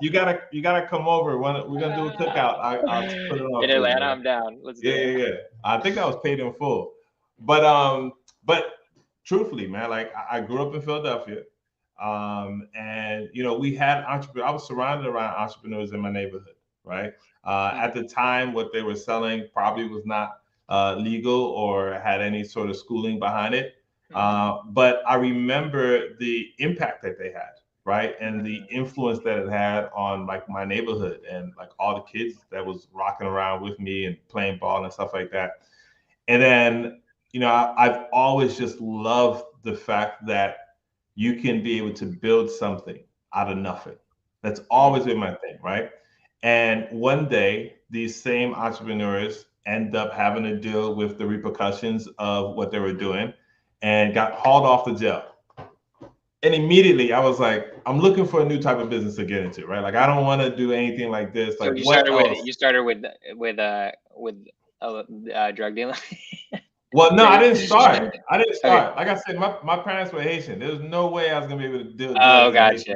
you gotta come over. We're gonna do a cookout. I'll put it on in Atlanta. I'm down. Let's do it. Yeah. I think that was paid in full. But truthfully, man, like I grew up in Philadelphia. And we had entrepreneurs. I was surrounded around entrepreneurs in my neighborhood, right? At the time, what they were selling probably was not legal or had any sort of schooling behind it. But I remember the impact that they had, right? And the influence that it had on like my neighborhood and like all the kids that was rocking around with me and playing ball and stuff like that. And then, I've always just loved the fact that you can be able to build something out of nothing. That's always been my thing, right? And one day, these same entrepreneurs end up having to deal with the repercussions of what they were doing and got hauled off to jail. And immediately I was like, I'm looking for a new type of business to get into, right? Like I don't want to do anything like this. Like so you started with drug dealing. Well, no, I didn't start. Okay. Like I said, my parents were Haitian. There's no way I was gonna be able to do it. Oh, gotcha.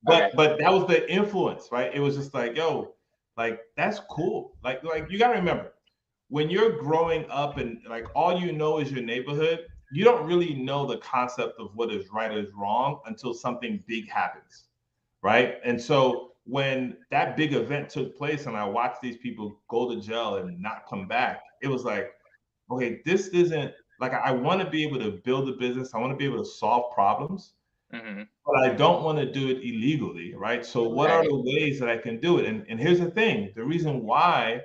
Right? But that was the influence, right? It was just like, yo, like that's cool. Like you gotta remember, when you're growing up and like all you know is your neighborhood, you don't really know the concept of what is right or is wrong until something big happens, right? And so when that big event took place and I watched these people go to jail and not come back, it was like, okay, this isn't like I want to be able to build a business. I want to be able to solve problems, but I don't want to do it illegally, right? So what are the ways that I can do it? And here's the thing: the reason why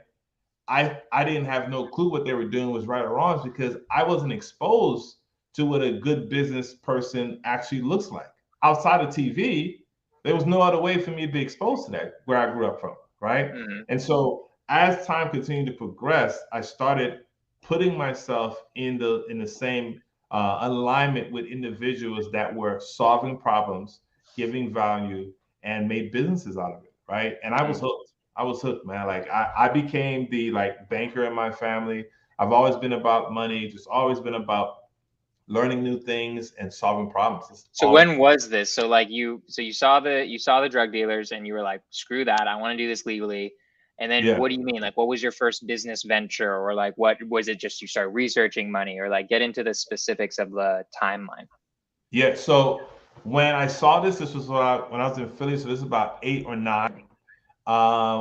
I didn't have no clue what they were doing was right or wrong is because I wasn't exposed to what a good business person actually looks like. Outside of TV, there was no other way for me to be exposed to that where I grew up from, right? And so as time continued to progress, I started putting myself in the same alignment with individuals that were solving problems, giving value, and made businesses out of it, right? And I was hooked. I was hooked, man. Like I became the like banker in my family. I've always been about money, just always been about learning new things and solving problems. So when was this? So like so you saw the drug dealers and you were like, screw that, I want to do this legally. And then Yeah. what do you mean? Like, what was your first business venture? Or like, what was it, just you start researching money, or like get into the specifics of the timeline? Yeah. So when I saw this was when I was in Philly. So this is about 8 or 9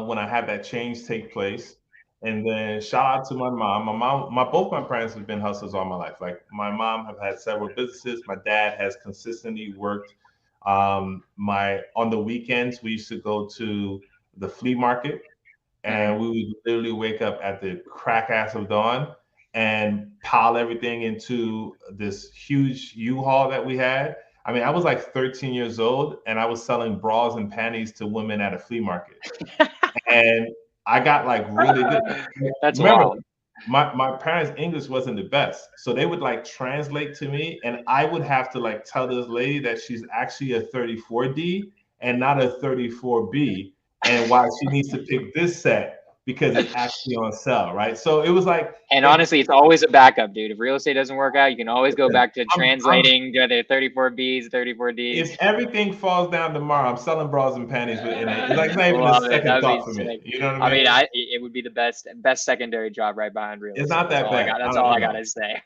when I had that change take place. And then shout out to my mom. Both my parents have been hustlers all my life. Like my mom have had several businesses. My dad has consistently worked. My on the weekends we used to go to the flea market, and we would literally wake up at the crack ass of dawn and pile everything into this huge U-Haul that we had. I mean, I was like 13 years old and I was selling bras and panties to women at a flea market. And I got like really good. That's Remember, wild. my parents' English wasn't the best. So they would like translate to me, and I would have to like tell this lady that she's actually a 34D and not a 34B, and why she needs to pick this set because it's actually on sale, right? So it was like, And honestly, it's always a backup, dude. If real estate doesn't work out, you can always go back to I'm translating the 34Bs, 34Ds. if everything falls down tomorrow, I'm selling bras and panties in it. It's like it's not even a Love it. second That'd be thought for me. sick. You know what I I mean? mean, it would be the best secondary job right behind real It's estate. not that bad. That's I don't, all you I know, gotta say.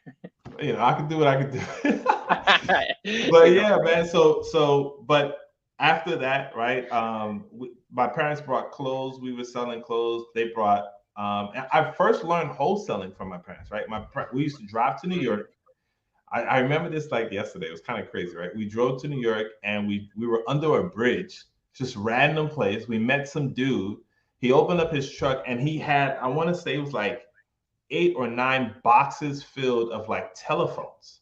I can do what I can do. But yeah, man. But after that, right? My parents brought clothes. We were selling clothes. They brought. I first learned wholesaling from my parents, right? We used to drive to New York. I remember this like yesterday. It was kind of crazy, right? We drove to New York and we were under a bridge, just random place. We met some dude. He opened up his truck and he had, I want to say it was like 8 or 9 boxes filled of like telephones,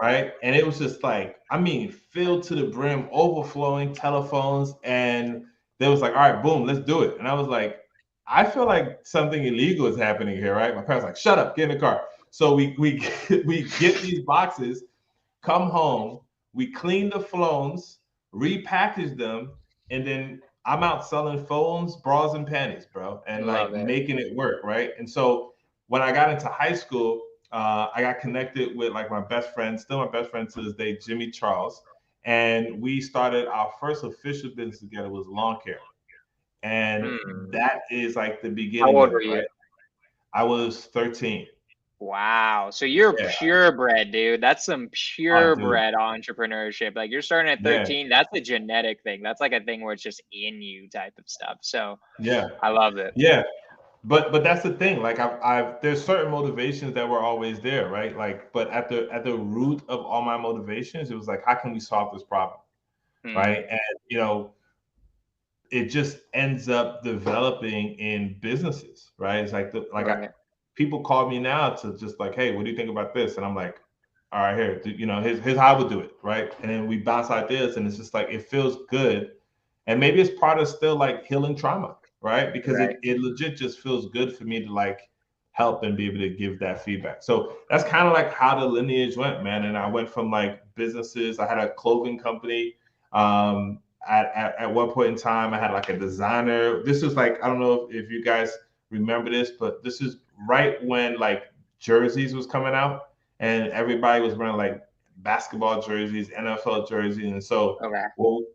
right? And it was just like, I mean, filled to the brim, overflowing telephones. And they was like, all right, boom, let's do it. And I was like, I feel like something illegal is happening here, right? My parents like, shut up, get in the car. So we we get these boxes, come home, we clean the phones, repackage them, and then I'm out selling phones, bras, and panties, bro, and Love like it. making it work, right? And so when I got into high school, I got connected with like my best friend, still my best friend to this day, Jimmy Charles, and we started our first official business together was lawn care, and that is like the How beginning old of were it, you? right? I was 13. Wow. So you're Yeah. purebred, dude. That's some Oh, dude. purebred entrepreneurship. Like you're starting at Yeah. 13. That's a genetic thing. That's like a thing where it's just in you type of stuff. So Yeah. I love it. Yeah. But that's the thing. Like I've there's certain motivations that were always there, right? Like, but at the root of all my motivations, it was like, how can we solve this problem, right? And you know, it just ends up developing in businesses, right? It's like Right. people call me now to just like, hey, what do you think about this? And I'm like, all right, here, here's how I would do it, right? And then we bounce ideas, and it's just like it feels good, and maybe it's part of still like healing trauma, right? Because Right. it legit just feels good for me to like help and be able to give that feedback. So that's kind of like how the lineage went, man. And I went from like businesses. I had a clothing company. At one point in time, I had like a designer. This was like, I don't know if you guys remember this, but this is right when like jerseys was coming out and everybody was wearing like basketball jerseys, NFL jerseys. And so Okay.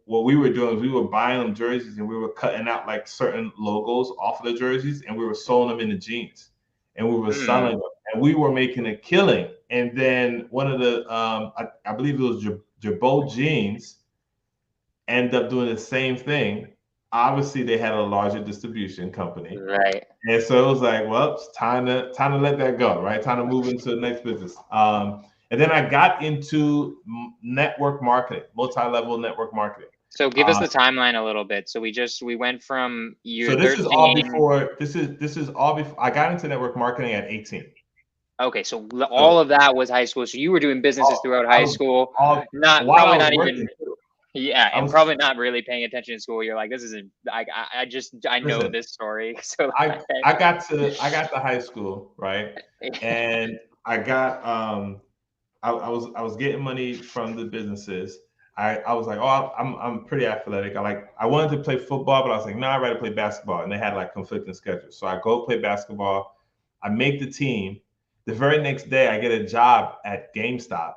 what we were doing is we were buying them jerseys and we were cutting out like certain logos off of the jerseys and we were sewing them into jeans and we were selling them and we were making a killing. And then one of the, I believe it was Jabot jeans, end up doing the same thing. Obviously, they had a larger distribution company, Right. and so it was like, well, it's time to let that go, right? Time to move into the next business. And then I got into network marketing, multi-level network marketing. So give us the timeline a little bit. So we went from So year this is all 13. before. This is all before I got into network marketing at 18. Okay, so So all of that was high school. So you were doing businesses throughout I high was school, all not while I probably was not working. even, yeah, I and was probably not really paying attention in school. You're like, this isn't. I know listen. this story. So I got to high school, right, and I got I was getting money from the businesses. I was like, oh, I'm pretty athletic. I wanted to play football, but I was like, no, I'd rather play basketball. And they had like conflicting schedules. So I go play basketball. I make the team. The very next day, I get a job at GameStop,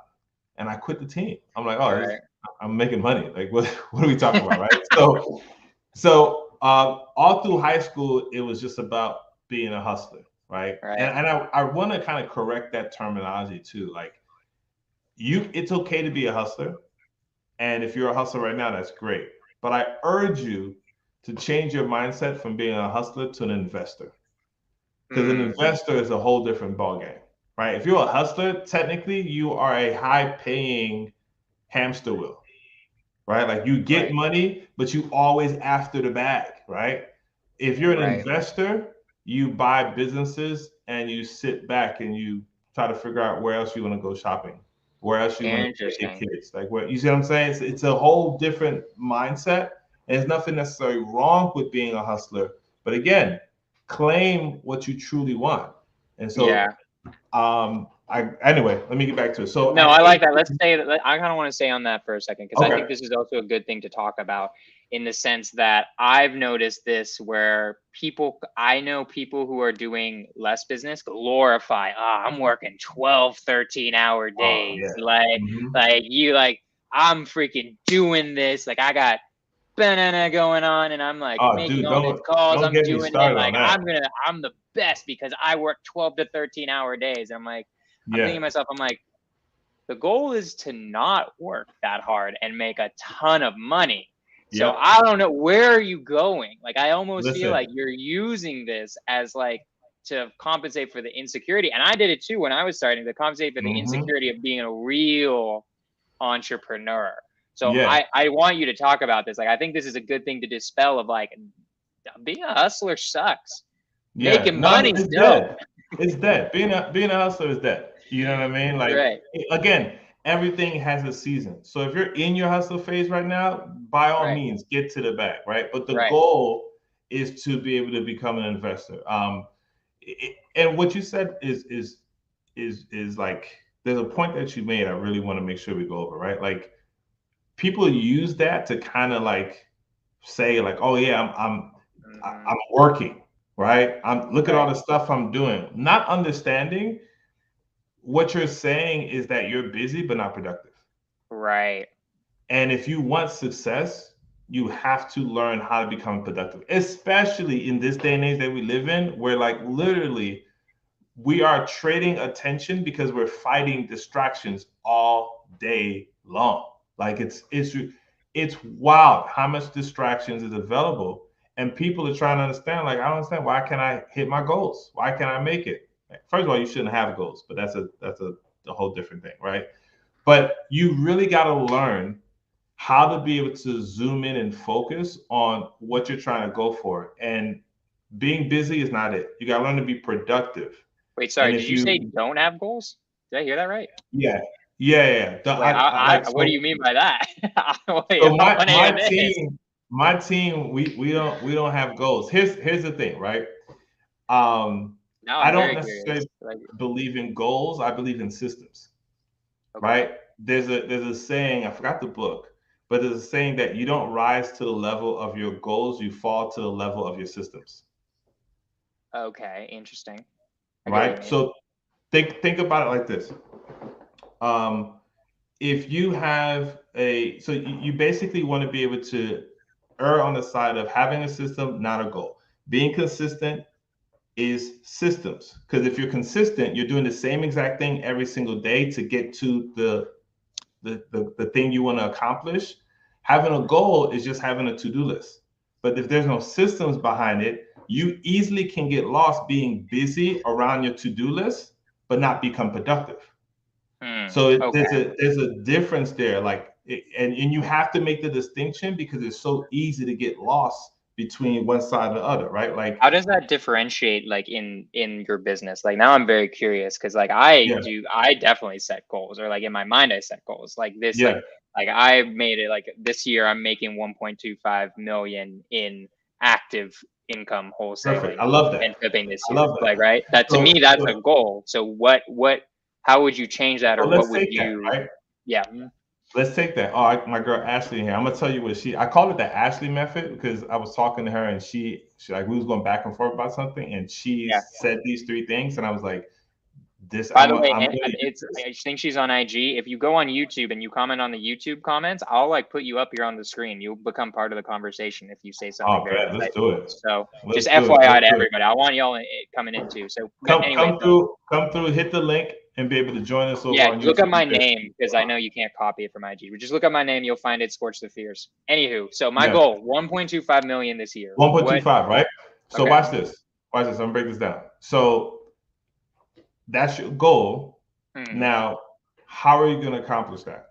and I quit the team. I'm like, oh, Right. I'm making money. Like, what are we talking about, right? All through high school, it was just about being a hustler, right? Right. And I want to kind of correct that terminology too. Like, it's okay to be a hustler, and if you're a hustler right now, that's great. But I urge you to change your mindset from being a hustler to an investor, because an investor is a whole different ballgame, right? If you're a hustler, technically you are a high-paying hamster wheel, right? Like you get Right. money, but you always after the bag, right? If you're an Right. investor, you buy businesses and you sit back and you try to figure out where else you want to go shopping, where else you want to take your Interesting. kids. Like what you see what I'm saying? It's a whole different mindset. And there's nothing necessarily wrong with being a hustler. But again, claim what you truly want. And so Yeah. I anyway, let me get back to it. So No, at I like that. 18, Let's say that. I kind of want to stay on that for a second because I okay. think this is also a good thing to talk about in the sense that I've noticed this where I know people who are doing less business glorify, I'm working 12, 13-hour Oh days. yeah. Hmm. I'm freaking doing this. Like I got banana going on and I'm like Oh, making dude, all these calls. don't I'm get me doing it started on like that. I'm the best because I work 12 to 13-hour days. And I'm thinking Yeah, to myself, I'm like, the goal is to not work that hard and make a ton of money. So yep. I don't know, where are you going? Like I almost feel Listen. like you're using this as like to compensate for the insecurity. And I did it too when I was starting to compensate for the Hmm. insecurity of being a real entrepreneur. So Yeah. I want you to talk about this. Like I think this is a good thing to dispel of like being a hustler sucks. Yeah. Making No, money's it's dope. dead. It's dead. Being a hustler is dead. You know what I mean? Like Right. again, everything has a season. So if you're in your hustle phase right now, by all Right. means, get to the bag, right? But the Right. goal is to be able to become an investor. And what you said is like there's a point that you made. I really want to make sure we go over, right? Like people use that to kind of like say like, oh yeah, Mm-hmm. I'm working, right? I'm look at all Right. the stuff I'm doing, not understanding what you're saying is that you're busy but not productive. Right. And if you want success, you have to learn how to become productive, especially in this day and age that we live in, where like literally we are trading attention because we're fighting distractions all day long. Like it's wild how much distractions is available, and people are trying to understand. Like I don't understand, why can't I hit my goals? Why can't I make it? First of all, you shouldn't have goals, but that's a whole different thing, right? But you really got to learn how to be able to zoom in and focus on what you're trying to go for. And being busy is not it. You got to learn to be productive. Wait, And sorry, did if you say you, don't have goals? Did I hear that right? yeah, yeah. Wait, Like what do you mean by that? Wait, so I want to my hear this. team, we don't have goals. Here's the thing, right? Um, Now I I'm don't very necessarily curious. Like, believe in goals. I believe in systems, okay, right? There's a saying. I forgot the book, but there's a saying that you don't rise to the level of your goals. You fall to the level of your systems, okay, interesting. I get what you right? mean. So think about it like this. Um, if you have you basically want to be able to err on the side of having a system, not a goal. Being consistent is systems, because if you're consistent, you're doing the same exact thing every single day to get to the thing you want to accomplish. Having a goal is just having a to-do list. But if there's no systems behind it, you easily can get lost being busy around your to-do list, but not become productive. So Okay. there's a difference there, like, and you have to make the distinction because it's so easy to get lost between one side and the other, right? Like, How does that differentiate like in your business? Like now I'm very curious because like yeah, I definitely set goals or like in my mind I set goals like this yeah, like I made it like this year I'm making 1.25 million in active income perfect. wholesaling I love and that. flipping this I year. love that. Like right? That to me So that's a so goal. So what how would you change that, So or what let's would take that, you? right? Yeah. Let's take that. Oh, my girl Ashley in here. I'm gonna tell you what I call it the Ashley method because I was talking to her and she like we was going back and forth about something and she Yeah. said these three things and I was like, this By the way, I'm and gonna use it's this. I think she's on IG. If you go on YouTube and you comment on the YouTube comments, I'll like put you up here on the screen. You'll become part of the conversation if you say something Oh, very bet. Let's do insightful. it. So Let's just do it. FYI Let's to do it. everybody, I want y'all coming in too. So, but anyway, so Come through, hit the link and be able to join us over yeah, on look YouTube up my because name because I know you can't copy it from IG. But just look up my name, you'll find it. Skorch the Fears. Anywho, so my yes, goal 1.25 million this year. What? 1.25, right? So Okay. watch this. Watch this. I'm gonna break this down. So that's your goal. Hmm. Now, how are you gonna accomplish that?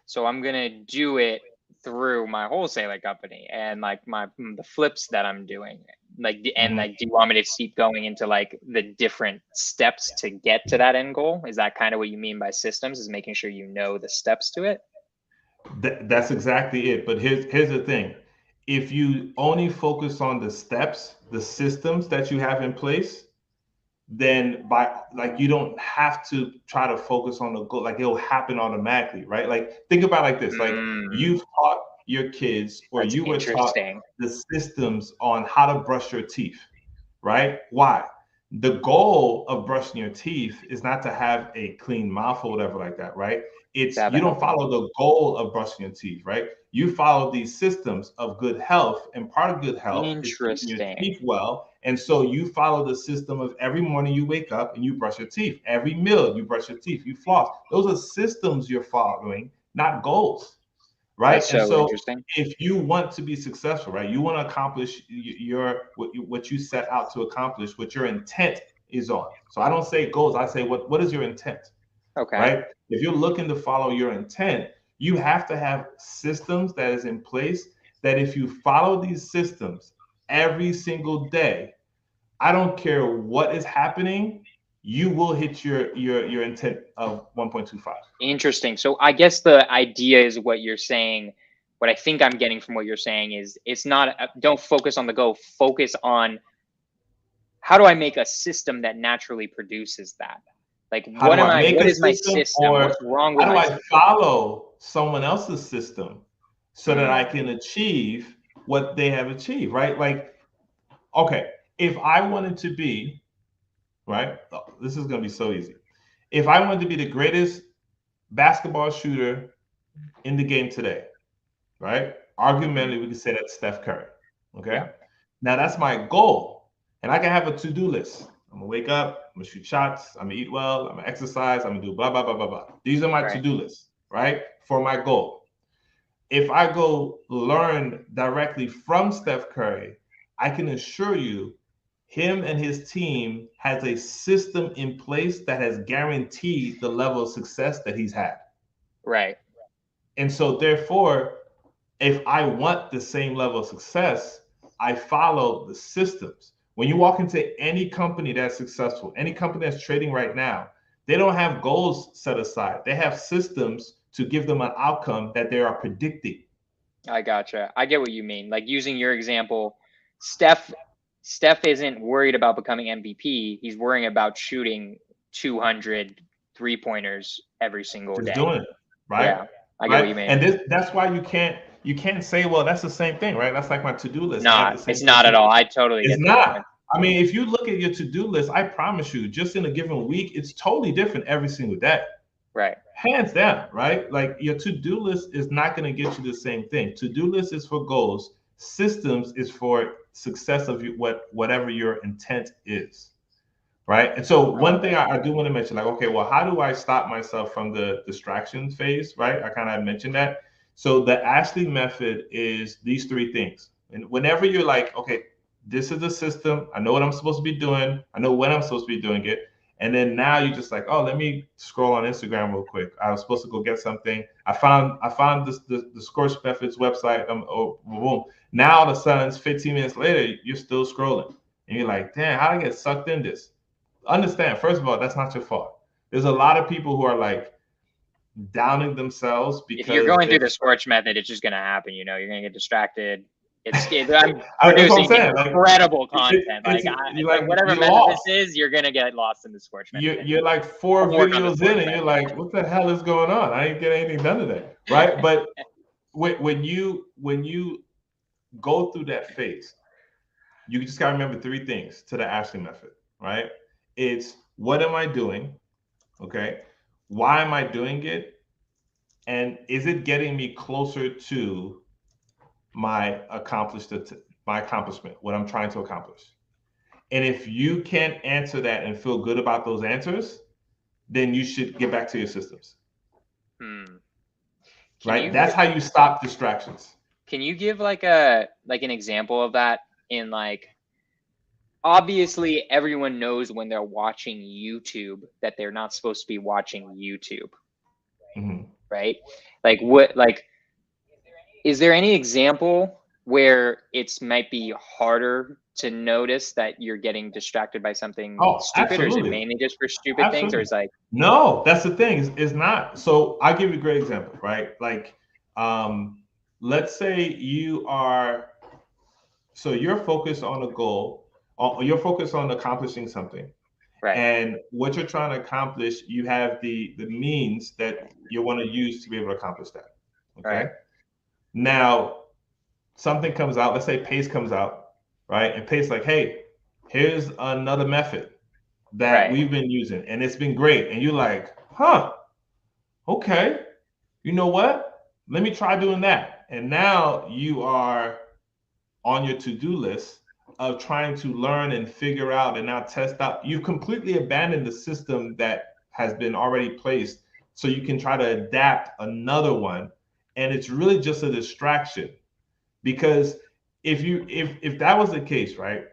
So I'm gonna do it through my wholesaler company and like the flips that I'm doing. And Mhm. like, do you want me to keep going into like the different steps to get to that end goal? Is that kind of what you mean by systems? Is making sure you know the steps to it? That's exactly it. But here's the thing. If you only focus on the steps, the systems that you have in place, then by like you don't have to try to focus on the goal. Like it'll happen automatically, right? Like think about it like this. Like Mm, you've taught your kids or that's you were taught interesting. the systems on how to brush your teeth, right? Why? The goal of brushing your teeth is not to have a clean mouth or whatever like that, right? To It's have a you don't healthy mouth. follow the goal of brushing your teeth, right? You follow these systems of good health, and part of good health is keeping your Interesting. teeth well. And so you follow the system of every morning you wake up and you brush your teeth. Every meal you brush your teeth, you floss. Those are systems you're following, not goals, right? That's And so so interesting. if you want to be successful, right, you want to accomplish what you set out to accomplish, what your intent is on. So I don't say goals, I say what is your intent, Okay. right? If you're looking to follow your intent, you have to have systems that is in place that if you follow these systems every single day, I don't care what is happening, you will hit your intent of 1.25. Interesting. So I guess the idea is what you're saying. What I think I'm getting from what you're saying is it's not, don't focus on the goal, focus on how do I make a system that naturally produces that? Like, How do I make what a is my system, system? or What's wrong with how do my I system? follow someone else's system so that I Mm, can achieve what they have achieved, right? Like, okay, if I wanted to be, right, this is going to be so easy. If I wanted to be the greatest basketball shooter in the game today, right? mhm. Argumentally, we could say that's Steph Curry. Yeah. Okay. Now that's my goal. And I can have a to-do list. I'm gonna wake up, I'm gonna shoot shots, I'm gonna eat well, I'm gonna exercise, I'm gonna do blah, blah, blah, blah, blah. These are my Right. to-do lists, right? For my goal. If I go learn directly from Steph Curry, I can assure you him and his team has a system in place that has guaranteed the level of success that he's had. Right. And so therefore, if I want the same level of success, I follow the systems. When you walk into any company that's successful, any company that's trading right now, they don't have goals set aside. They have systems to give them an outcome that they are predicting. I gotcha. I get what you mean. Like using your example, Steph Steph isn't worried about becoming MVP. He's worrying about shooting 200 3-pointers every single Just day. doing it, right? Yeah, I get what Right. you mean. And that's why you can't say, well, that's the same thing, right? That's like my to-do list. I have Not, the same it's thing not at too. all. I totally It's get the not. difference. I mean, if you look at your to-do list, I promise you, just in a given week, it's totally different every single day. Right. Hands down, right? Like your to-do list is not going to get you the same thing. To-do list is for goals. Systems is for success of whatever your intent is, right? And so I one love thing it. I do want to mention, like, okay, well, how do I stop myself from the distraction phase, right? I kind of mentioned that. So the Ashley method is these three things. And whenever you're like, okay, this is the system, I know what I'm supposed to be doing, I know when I'm supposed to be doing it. And then now you're just like, oh, let me scroll on Instagram real quick. I was supposed to go get something. I found the Skorch Method's website. Oh, boom. Now all of a sudden, it's 15 minutes later, you're still scrolling, and you're like, damn, how did I get sucked in this? Understand, first of all, that's not your fault. There's a lot of people who are like downing themselves If you're because going they're through the just like, Scorch method, it's just going to happen. You're going to get distracted. I'm That's what I'm producing saying. Like, incredible content. it's Like, you're like whatever you're method this lost. is, you're gonna get lost in the Skorch method. You're like 4 Homework on the videos in, Skorch and you're method. like, what the hell is going on? I ain't getting anything done today, right? But when you go through that phase, you just gotta remember three things to the Ashley method, right? It's what am I doing? Okay. Why am I doing it? And is it getting me closer to my accomplishment, what I'm trying to accomplish? And if you can't answer that and feel good about those answers, then you should get back to your systems. Right? That's how you stop distractions. Can you give like an example of that in like, obviously everyone knows when they're watching YouTube that they're not supposed to be watching YouTube. Mm-hmm. Right? Like what, like, is there any example where it's might be harder to notice that you're getting distracted by something stupid, absolutely. or is it mainly just for stupid things, or is like, no, that's the thing, it's not. So I'll give you a great example, right? Like, let's say you're focused on a goal, or you're focused on accomplishing something, right? And what you're trying to accomplish, you have the means that you want to use to be able to accomplish that. Okay. Right. Now, something comes out, let's say Pace comes out, right? And Pace like, hey, here's another method that we've been using, and it's been great. And you're like, huh, okay, you know what? Let me try doing that. And now you are on your to-do list of trying to learn and figure out and now test out. You've completely abandoned the system that has been already placed so you can try to adapt another one. And it's really just a distraction, because if that was the case, right,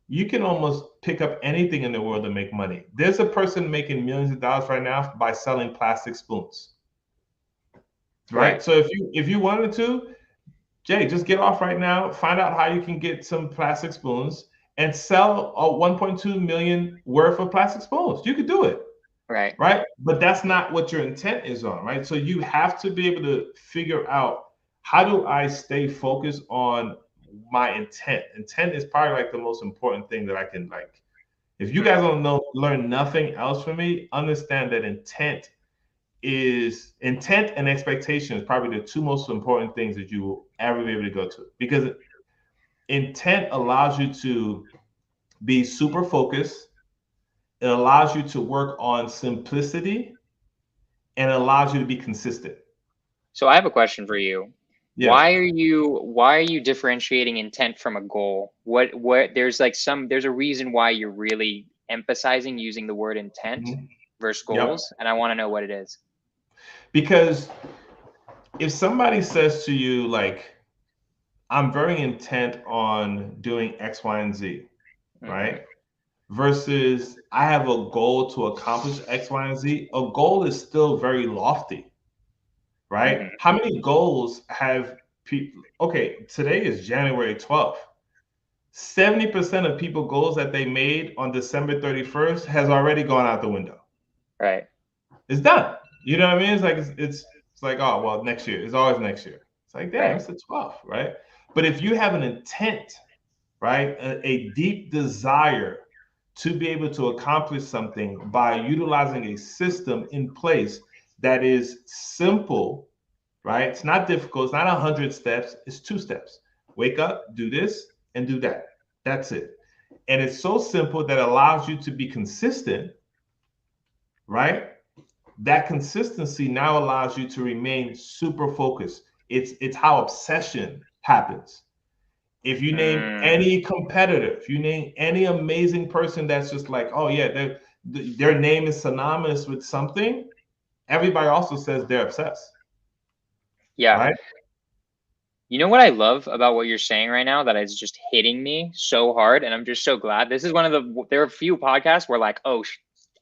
you can almost pick up anything in the world to make money. There's a person making millions of dollars right now by selling plastic spoons, right? So if you wanted to, Jay, just get off right now, find out how you can get some plastic spoons and sell a 1.2 million worth of plastic spoons. You could do it. Right. But that's not what your intent is on, right? So you have to be able to figure out, how do I stay focused on my intent? Intent is probably like the most important thing that I can, like, if you guys don't learn nothing else from me, understand that intent and expectation is probably the two most important things that you will ever be able to go to, because intent allows you to be super focused. It allows you to work on simplicity, and it allows you to be consistent. So I have a question for you. Yeah. Why are you differentiating intent from a goal? What there's a reason why you're really emphasizing using the word intent versus goals, and I want to know what it is. Because if somebody says to you, like, I'm very intent on doing X, Y, and Z, right? Versus I have a goal to accomplish X, Y, and Z, a goal is still very lofty, right? How many goals have people? Okay, today is January 12th. 70% of people goals that they made on December 31st has already gone out the window. Right. It's done. You know what I mean? It's like it's like, oh well, next year. It's always next year. It's like, damn, it's the 12th, right? But if you have an intent, right, a deep desire to be able to accomplish something by utilizing a system in place that is simple, right? It's not difficult. It's not 100 steps. It's 2 steps. Wake up, do this, and do that. That's it. And it's so simple that allows you to be consistent, right? That consistency now allows you to remain super focused. It's how obsession happens. If you name any competitor, if you name any amazing person that's just like, oh yeah, their name is synonymous with something, everybody also says they're obsessed. Yeah. Right? You know what I love about what you're saying right now that is just hitting me so hard, and I'm just so glad. This is one of there are a few podcasts where like, oh,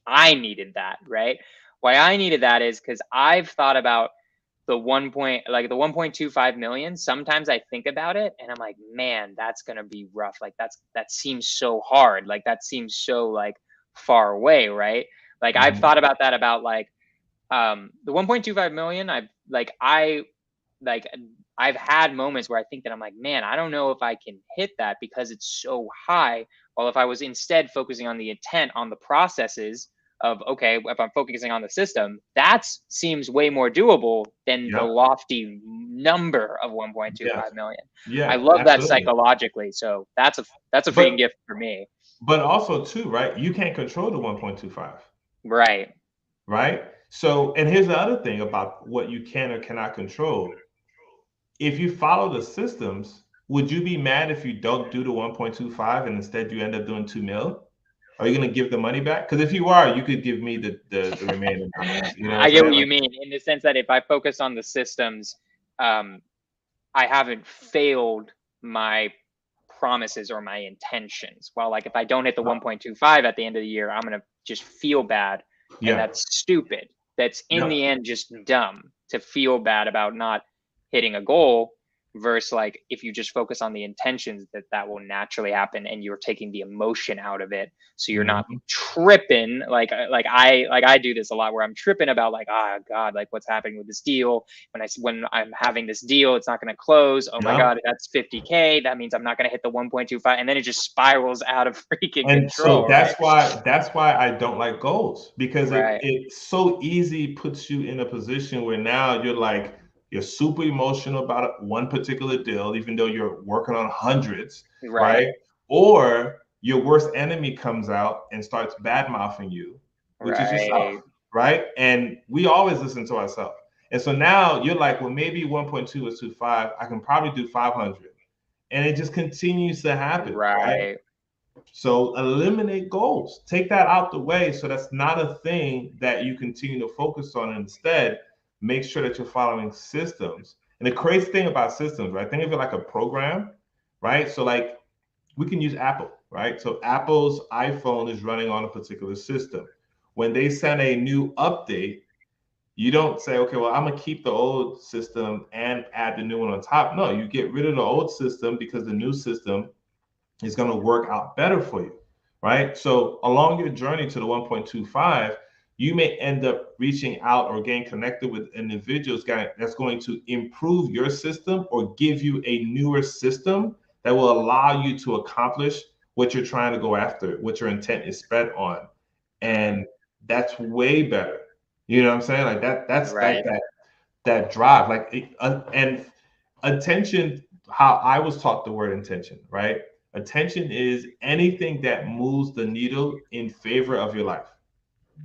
I needed that, right? Why I needed that is because I've thought about the 1.25 million. Sometimes I think about it and I'm like, man, that's gonna be rough. Like that seems so hard. Like that seems so like far away, right? Like I've thought about that, about like the 1.25 million. I've had moments where I think that I'm like, man, I don't know if I can hit that because it's so high. Well, if I was instead focusing on the intent, on the processes of, okay, if I'm focusing on the system, that seems way more doable than the Yep. lofty number of 1.25 Yes. million. I Yeah, love that absolutely. psychologically. So that's a freaking But gift for me. but also too, right? You can't control the 1.25, Right. right? So, and here's the other thing about what you can or cannot control. If you follow the systems, would you be mad if you don't do the 1.25 and instead you end up doing 2 mil? Are you going to give the money back? Because if you are, you could give me the remaining balance. You know what I I'm get what saying? you Like, mean in the sense that if I focus on the systems, um, I haven't failed my promises or my intentions. Well, like if I don't hit the 1.25 at the end of the year, I'm going to just feel bad. And yeah, that's stupid. That's in yep. the end just dumb to feel bad about not hitting a goal versus like if you just focus on the intentions that will naturally happen and you're taking the emotion out of it so you're not Mhm. tripping like I do this a lot where I'm tripping about like oh god like what's happening with this deal when I'm having this deal it's not going to close oh my Yep. god that's 50K that means I'm not going to hit the 1.25 and then it just spirals out of freaking And so control right that's why I don't like goals, because right it so easy puts you in a position where now you're super emotional about one particular deal, even though you're working on hundreds, right right? Or your worst enemy comes out and starts bad mouthing you, which is yourself, right right? And we always listen to ourselves. And so now you're like, well, maybe 1.2 is 2.5. I can probably do 500. And it just continues to happen, right? right So eliminate goals. Take that out the way so that's not a thing that you continue to focus on. Instead, make sure that you're following systems. And the crazy thing about systems, right? Think of it like a program, right? So like we can use Apple, right? So Apple's iPhone is running on a particular system. When they send a new update, you don't say, okay, well, I'm gonna keep the old system and add the new one on top. No, you get rid of the old system because the new system is going to work out better for you, right? So along your journey to the 1.25, you may end up reaching out or getting connected with individuals that's going to improve your system or give you a newer system that will allow you to accomplish what you're trying to go after, what your intent is spent on. mm, And that's way better. You know what I'm saying? Like that's like right that drive, like and attention, how I was taught the word intention, right? Attention is anything that moves the needle in favor of your life,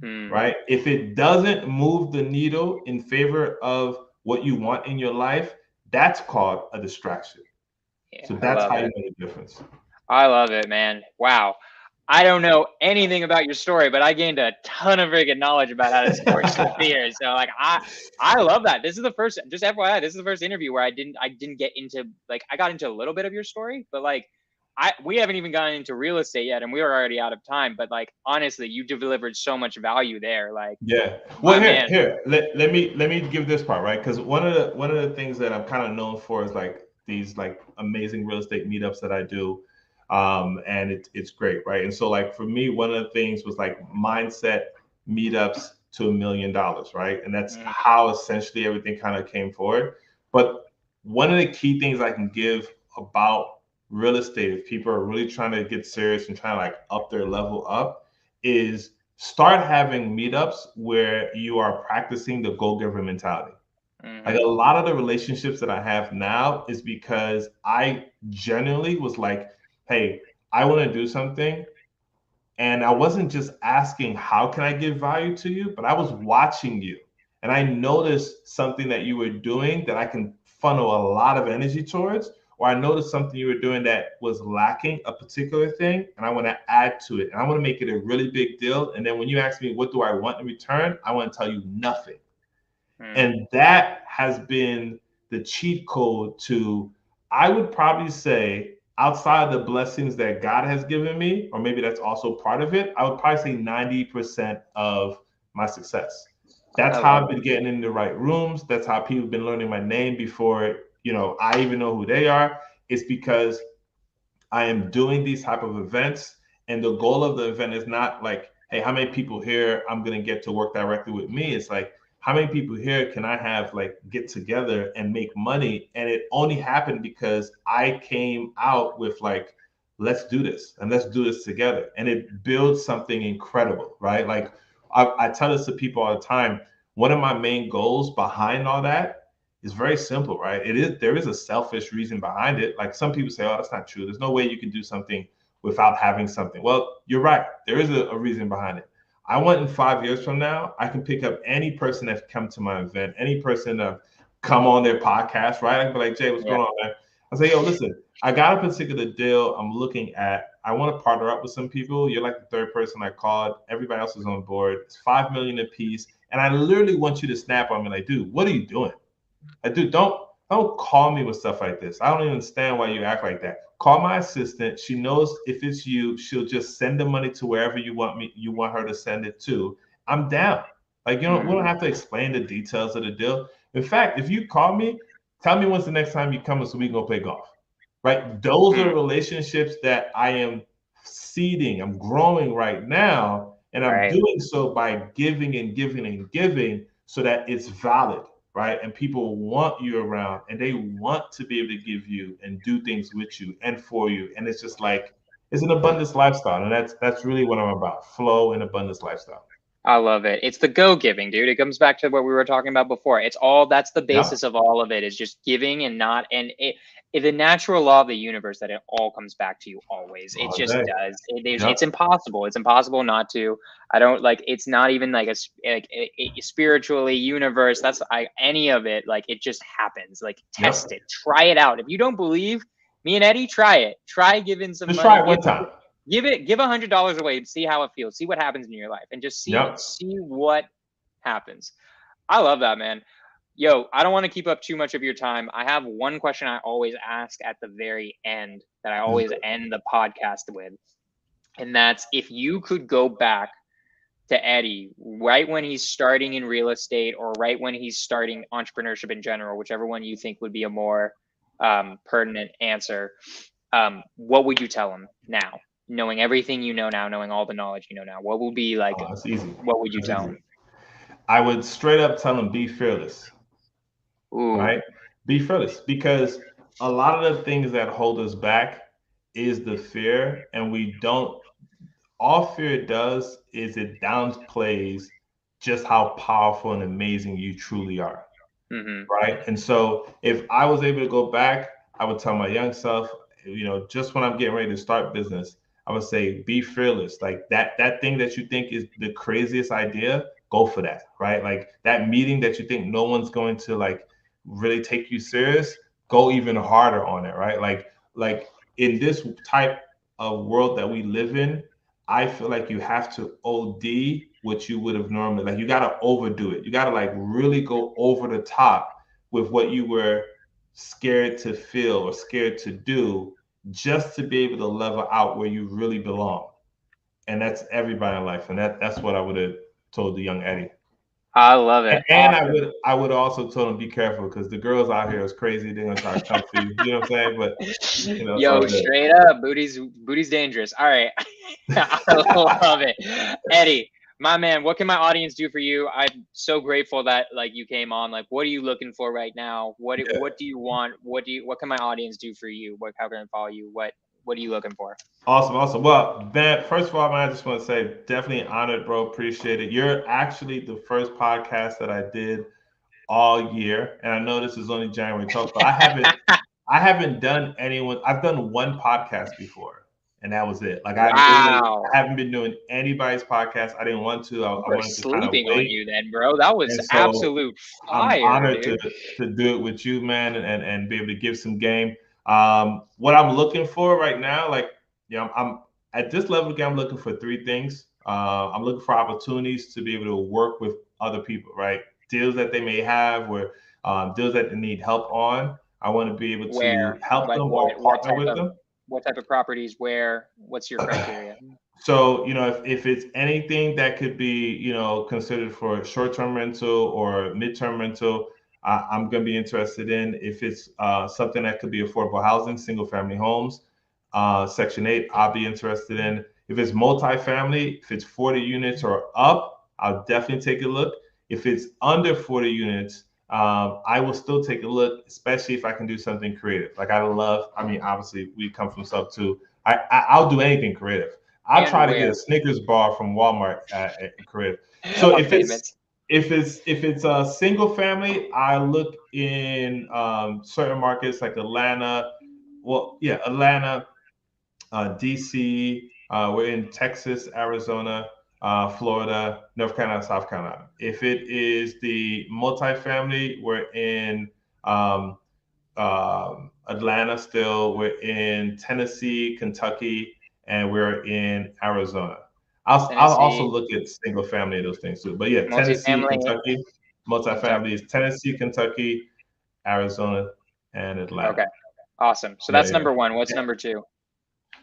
mm, right? If it doesn't move the needle in favor of what you want in your life, that's called a distraction. yeah So I that's love how you it know the difference. I love it, man. Wow. I don't know anything about your story, but I gained a ton of freaking knowledge about how to scorch the fears. So like I love that. This is the first just FYI, this is the first interview where I didn't get into like I got into a little bit of your story, but like we haven't even gotten into real estate yet and we were already out of time. But like honestly, you delivered so much value there. Like Yeah. Well, my man. let me give this part, right? Because one of the things that I'm kind of known for is like these like amazing real estate meetups that I do. And it's great, right? And so like for me, one of the things was like mindset meetups to $1 million, right? And that's Mm, how essentially everything kind of came forward. But one of the key things I can give about real estate, if people are really trying to get serious and trying to like up their level up, is start having meetups where you are practicing the go-giver mentality. Like mm-hmm. a lot of the relationships that I have now is because I genuinely was like, hey, I want to do something. And I wasn't just asking, how can I give value to you? But I was watching you. And I noticed something that you were doing that I can funnel a lot of energy towards, or I noticed something you were doing that was lacking a particular thing, and I want to add to it. And I want to make it a really big deal. And then when you ask me, what do I want in return? I want to tell you nothing. Mm, And that has been the cheat code to, I would probably say, outside of the blessings that God has given me, or maybe that's also part of it, I would probably say 90% of my success. That's I how love I've it. been getting in the right rooms. That's how people have been learning my name before, I even know who they are. It's because I am doing these type of events, and the goal of the event is not like, hey, how many people here I'm gonna get to work directly with me? It's like, how many people here can I have like get together and make money? And it only happened because I came out with like, let's do this and let's do this together. And it builds something incredible, right? Like I tell this to people all the time. One of my main goals behind all that is very simple, right? There is a selfish reason behind it. Like some people say, oh, that's not true. There's no way you can do something without having something. Well, you're right. There is a reason behind it. I want in 5 years from now, I can pick up any person that's come to my event, any person that come on their podcast, right? I can be like, Jay, what's going on, man? I say, yo, listen, I got a particular deal I'm looking at. I want to partner up with some people. You're like the third person I called. Everybody else is on board. It's $5 million a piece. And I literally want you to snap on me like, dude, what are you doing? Like, dude, don't call me with stuff like this. I don't even understand why you act like that. Call my assistant. She knows if it's you, she'll just send the money to wherever you want her to send it to. I'm down. Like, we don't have to explain the details of the deal. In fact, if you call me, tell me when's the next time you come so we can go play golf. Right? Those are relationships that I am seeding. I'm growing right now. And I'm doing so by giving and giving and giving so that it's valid. Right. And people want you around and they want to be able to give you and do things with you and for you. And it's just like, it's an abundance lifestyle. And that's really what I'm about. Flow and abundance lifestyle. I love it. It's the go giving, dude. It comes back to what we were talking about before. That's the basis of all of it, is just giving and not, and the natural law of the universe that it all comes back to you always. It just does. It's impossible. It's impossible not to. I don't like, it's not even like a spiritually universe. That's any of it. Like it just happens. Like test it, try it out. If you don't believe me and Eddie, try it. Try giving some money. Try it one time. Give $100 away and see how it feels. See what happens in your life, and just see what happens. I love that, man. Yo, I don't want to keep up too much of your time. I have one question I always ask at the very end that I always end the podcast with, and that's if you could go back to Eddie right when he's starting in real estate or right when he's starting entrepreneurship in general, whichever one you think would be a more pertinent answer, what would you tell him now? Knowing everything you know now, knowing all the knowledge you know now, what will be like? That's easy. What would you tell him? I would straight up tell him, be fearless. Ooh. Right? Be fearless, because a lot of the things that hold us back is the fear, and all fear does is it downplays just how powerful and amazing you truly are. Right? And so if I was able to go back, I would tell my young self, just when I'm getting ready to start business, I would say, be fearless. Like that thing that you think is the craziest idea, go for that, right? Like that meeting that you think no one's going to like really take you serious, go even harder on it, right? Like in this type of world that we live in, I feel like you have to OD what you would have normally, like you got to overdo it. You got to like really go over the top with what you were scared to feel or scared to do, just to be able to level out where you really belong. And that's everybody in life. And that's what I would have told the young Eddie. I love it. And awesome. I would also told him, be careful, because the girls out here is crazy. They're gonna try to come for you. You know what I'm saying? But yo, straight up, booty's dangerous. All right. I love it. Eddie, my man, what can my audience do for you? I'm so grateful that like you came on. Like, what are you looking for right now? What do you want? What can my audience do for you? How can I follow you? What are you looking for? Awesome. Well, Ben, first of all, man, I just want to say definitely honored, bro. Appreciate it. You're actually the first podcast that I did all year. And I know this is only January 12th, but I haven't done anyone. I've done one podcast before. And that was it. Like I haven't been doing anybody's podcast. I didn't want to. I wanted to kind of wait. On you then, bro. That was absolute fire. I'm honored to do it with you, man, and be able to give some game. What I'm looking for right now, like, I'm at this level again, I'm looking for three things. I'm looking for opportunities to be able to work with other people, right? Deals that they may have, or deals that they need help on. I want to be able to help them or partner with them. What type of properties? What's your criteria? So, if it's anything that could be, considered for short-term rental or midterm rental, I'm going to be interested in. If it's something that could be affordable housing, single-family homes, Section 8, I'll be interested in. If it's multifamily, if it's 40 units or up, I'll definitely take a look. If it's under 40 units, I will still take a look, especially if I can do something creative. Like I mean, obviously we come from sub two. I'll do anything creative. I'll And try to get where? a Snickers bar from Walmart at creative. So I'm famous. if it's a single family, I look in certain markets like Atlanta. Well, yeah, Atlanta, DC. We're in Texas, Arizona, Florida, North Carolina, South Carolina. If it is the multifamily, we're in um, Atlanta still. We're in Tennessee, Kentucky, and we're in Arizona. I'll also Tennessee, look at single family of those things too. But yeah, Tennessee, multifamily, Kentucky, multifamily Kentucky. is Tennessee, Kentucky, Arizona, and Atlanta. Okay, awesome. So Yeah, that's yeah. number one. What's number two?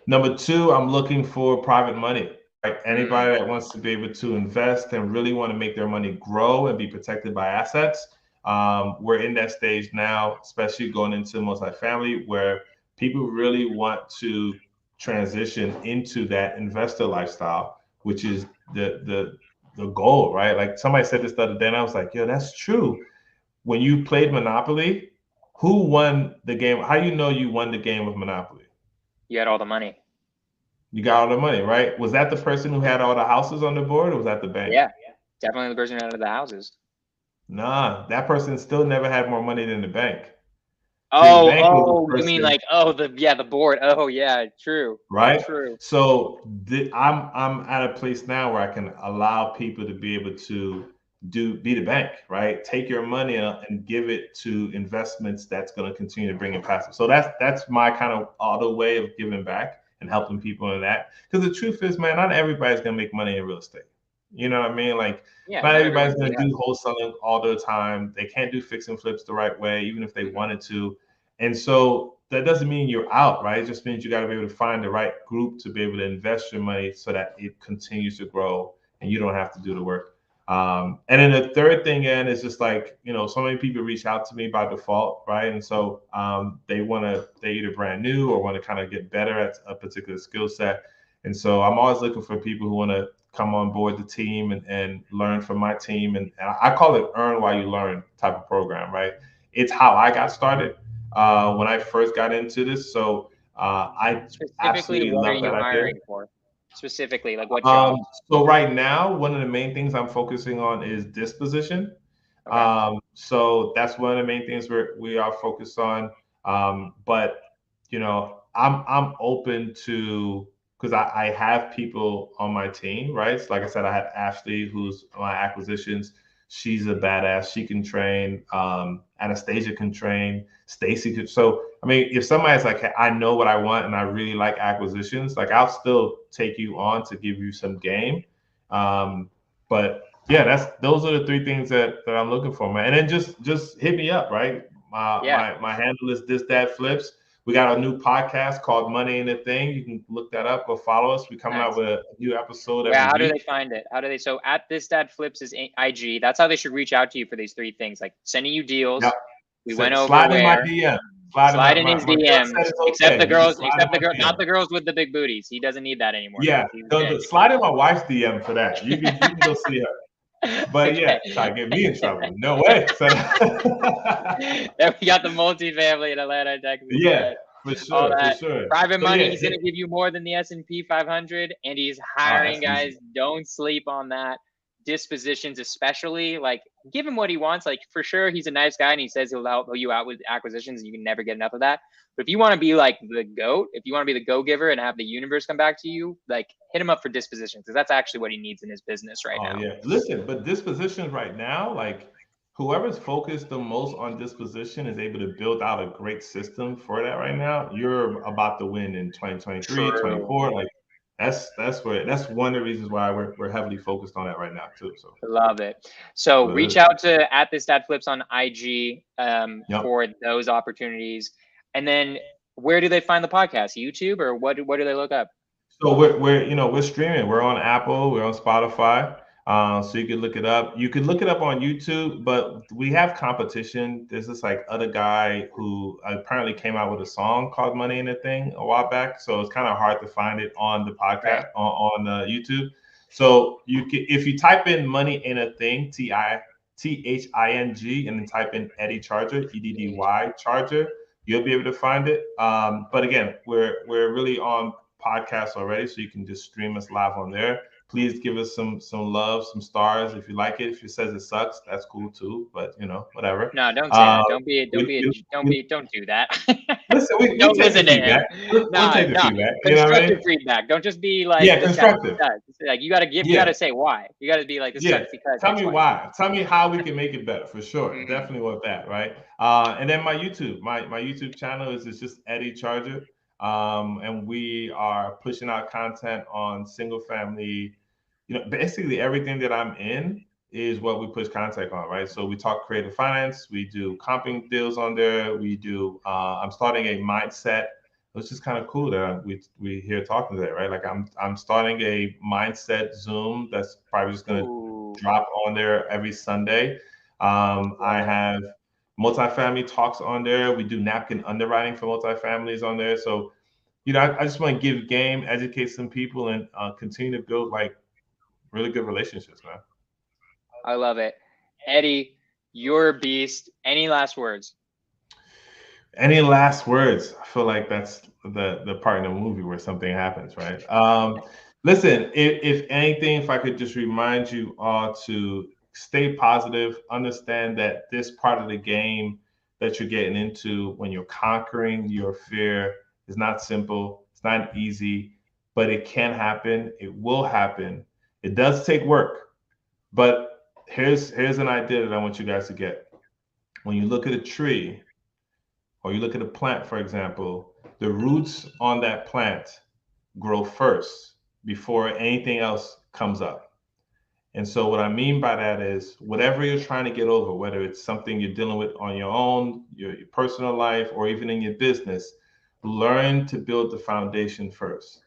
Number two, I'm looking for private money. Right? Mm, Anybody that wants to be able to invest and really want to make their money grow and be protected by assets. We're in that stage now, especially going into multifamily, where people really want to transition into that investor lifestyle, which is the goal, right? Like somebody said this the other day, and I was like, yo, that's true. When you played Monopoly, who won the game? How you know you won the game of Monopoly? you had all the money. You got all the money, right? Was that the person who had all the houses on the board, or was that the bank? Yeah, definitely the person out of the houses. Nah, that person still never had more money than the bank. See, the Oh, bank was the oh, you mean person, like, oh, the board. Oh, yeah, true, right? true. So I'm at a place now where I can allow people to be able to be the bank, right? Take your money and give it to investments that's going to continue to bring in passive. So that's my kind of auto way of giving back and helping people in that. Because the truth is, man, not everybody's going to make money in real estate. You know what I mean? Like, Yeah, not not everybody's everyone's going good to at. do wholesaling all the time. They can't do fix and flips the right way, even if they Mhm. wanted to. And so that doesn't mean you're out, right? It just means you got to be able to find the right group to be able to invest your money so that it continues to grow and you don't have to do the work. And then the third thing, again, is just like, so many people reach out to me by default, right? And so they either brand new or want to kind of get better at a particular skill set. And so I'm always looking for people who want to come on board the team and learn from my team. And I call it earn while you learn type of program, right? It's how I got started when I first got into this. So I Specifically, absolutely what are love that you idea. hiring for? Specifically, like what Um, jobs? so right now, one of the main things I'm focusing on is disposition. Okay. So that's one of the main things we are focused on. But I'm open to because I have people on my team, right? So like I said, I had Ashley, who's my acquisitions. She's a badass. She can train. Anastasia can train. Stacy could. So I mean, if somebody's like, hey, I know what I want and I really like acquisitions, like I'll still take you on to give you some game. But yeah, those are the three things that I'm looking for, man. And then just hit me up, right? Yeah. My handle is this dad flips. We got a new podcast called Money Ain't a Thing. You can look that up or follow us. We're coming out Nice. with a new episode Yeah. every How do they week. find it? How do they? So at this dad flips is IG. That's how they should reach out to you for these three things, like sending you Yep. deals. We went over Slide in my where. DM. Slide in Slide in my his girl said DMs, it's okay. You can slide in except the my girl, not DM. the girls with the big booties. He doesn't need that anymore, Yeah, guys. He's the big. slide in my wife's DM for that. You can go see her. But yeah, Okay. try to get me in trouble. No way. So, Then we got the multifamily in Atlanta, Texas. yeah, Yeah, for all sure, for that sure. private So money. yeah, He's gonna give you more than the S&P 500, and he's oh, hiring that's easy. guys. Don't sleep on that. Dispositions, especially, like give him what he wants. Like for sure, he's a nice guy, and he says he'll help you out with acquisitions. And you can never get enough of that. But if you want to be like the goat, if you want to be the go giver and have the universe come back to you, like hit him up for dispositions because that's actually what he needs in his business right Oh now. yeah. Listen, but dispositions right now, like whoever's focused the most on disposition is able to build out a great system for that right now. You're about to win in 2023, True. 24. Like that's one of the reasons why we're heavily focused on that right now too. So Love it. So uh, reach out to at this dad flips on IG yep. for those opportunities. And then where do they find the podcast? YouTube or what do they look up? So we're streaming. We're on Apple. We're on Spotify. So you can look it up. You could look it up on YouTube, but we have competition. There's this like other guy who apparently came out with a song called "Money Ain't a Thing" a while back. So it's kind of hard to find it on the Right. podcast on YouTube. So you can if you type in "Money Ain't a Thing" THING, and then type in Eddy Charger, EDDY Charger. You'll be able to find it. But again, we're really on podcasts already, so you can just stream us live on there. Please give us some love, some stars if you like it. If it says it sucks, that's cool too. But whatever. No, don't say that. Don't do that. Listen, we Don't take the listen to him. feedback. We'll take the feedback. You know what I mean? Constructive feedback. Don't just be like, Yeah, this guy constructive. sucks. Like you gotta say why. You gotta be like, this sucks because. Tell me why. Tell me how we can make it better for sure. Mhm. Definitely want that, right? And then my YouTube channel is just Eddy Charger. And we are pushing out content on single family, basically everything that I'm in is what we push content on, right? So we talk creative finance, we do comping deals on there, we do I'm starting a mindset, which is kind of cool that we here talking today, right? Like I'm starting a mindset Zoom that's probably just gonna drop on there every Sunday. I have multifamily talks on there. We do napkin underwriting for multifamilies on there. So I just want to give game, educate some people, and continue to build like really good relationships, man. I love it. Eddy, you're a beast. Any last words? Any last words? I feel like that's the part in the movie where something happens, right? Listen, if anything, if I could just remind you all to stay positive, understand that this part of the game that you're getting into when you're conquering your fear is not simple. It's not easy, but it can happen. It will happen. It does take work, but here's an idea that I want you guys to get. When you look at a tree or you look at a plant, for example, the roots on that plant grow first before anything else comes up. And so what I mean by that is whatever you're trying to get over, whether it's something you're dealing with on your own, your personal life, or even in your business, learn to build the foundation first.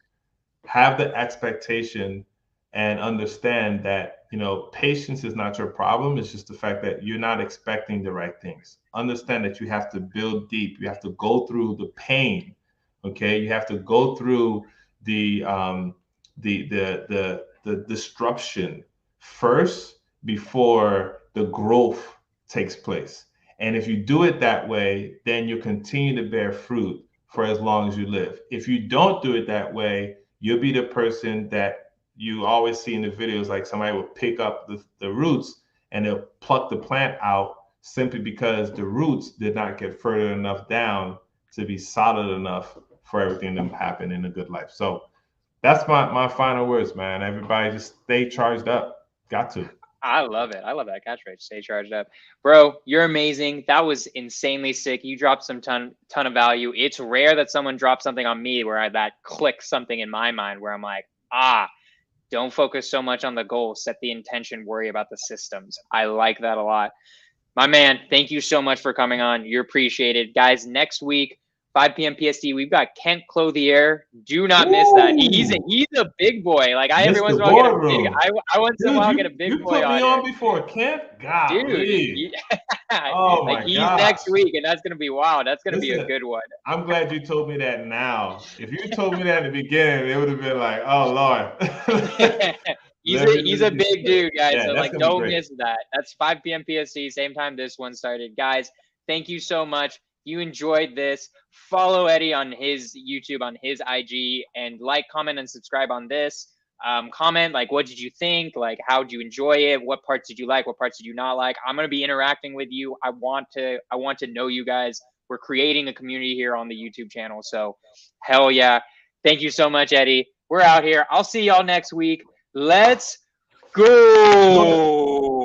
Have the expectation and understand that patience is not your problem. It's just the fact that you're not expecting the right things. Understand that you have to build deep. You have to go through the pain. Okay, you have to go through the disruption first before the growth takes place. And if you do it that way, then you continue to bear fruit for as long as you live. If you don't do it that way, you'll be the person that you always see in the videos, like somebody will pick up the roots and they'll pluck the plant out simply because the roots did not get further enough down to be solid enough for everything to happen in a good life. So that's my final words, man. Everybody just stay charged up. Got to. I love it. I love that catchphrase. Stay charged up. Bro, you're amazing. That was insanely sick. You dropped some ton of value. It's rare that someone drops something on me where that clicks something in my mind where I'm like, don't focus so much on the goal. Set the intention, worry about the systems. I like that a lot. My man, thank you so much for coming on. You're appreciated. Guys, next week, 5 p.m. PST, we've got Kent Clothier. Do not miss that. He's a big boy. Like every once in a while get a big. I once in a while get a big boy on. You put me on before Kent, God, dude. Oh my he's gosh. next week, and that's gonna be wild. That's gonna be a good one. I'm glad you told me that now. If you told me that in the beginning, it would have been like, oh Lord. He's a big dude, guys. Yeah, so don't miss that. That's 5 p.m. PST, same time this one started. Guys, thank you so much. You enjoyed this. Follow Eddy on his YouTube, on his IG, and like, comment, and subscribe on this. Comment what did you think? How did you enjoy it? What parts did you like? What parts did you not like? I'm gonna be interacting with you. I want to know you guys. We're creating a community here on the YouTube channel. So hell yeah. Thank you so much, Eddy. We're out here. I'll see y'all next week. Let's go.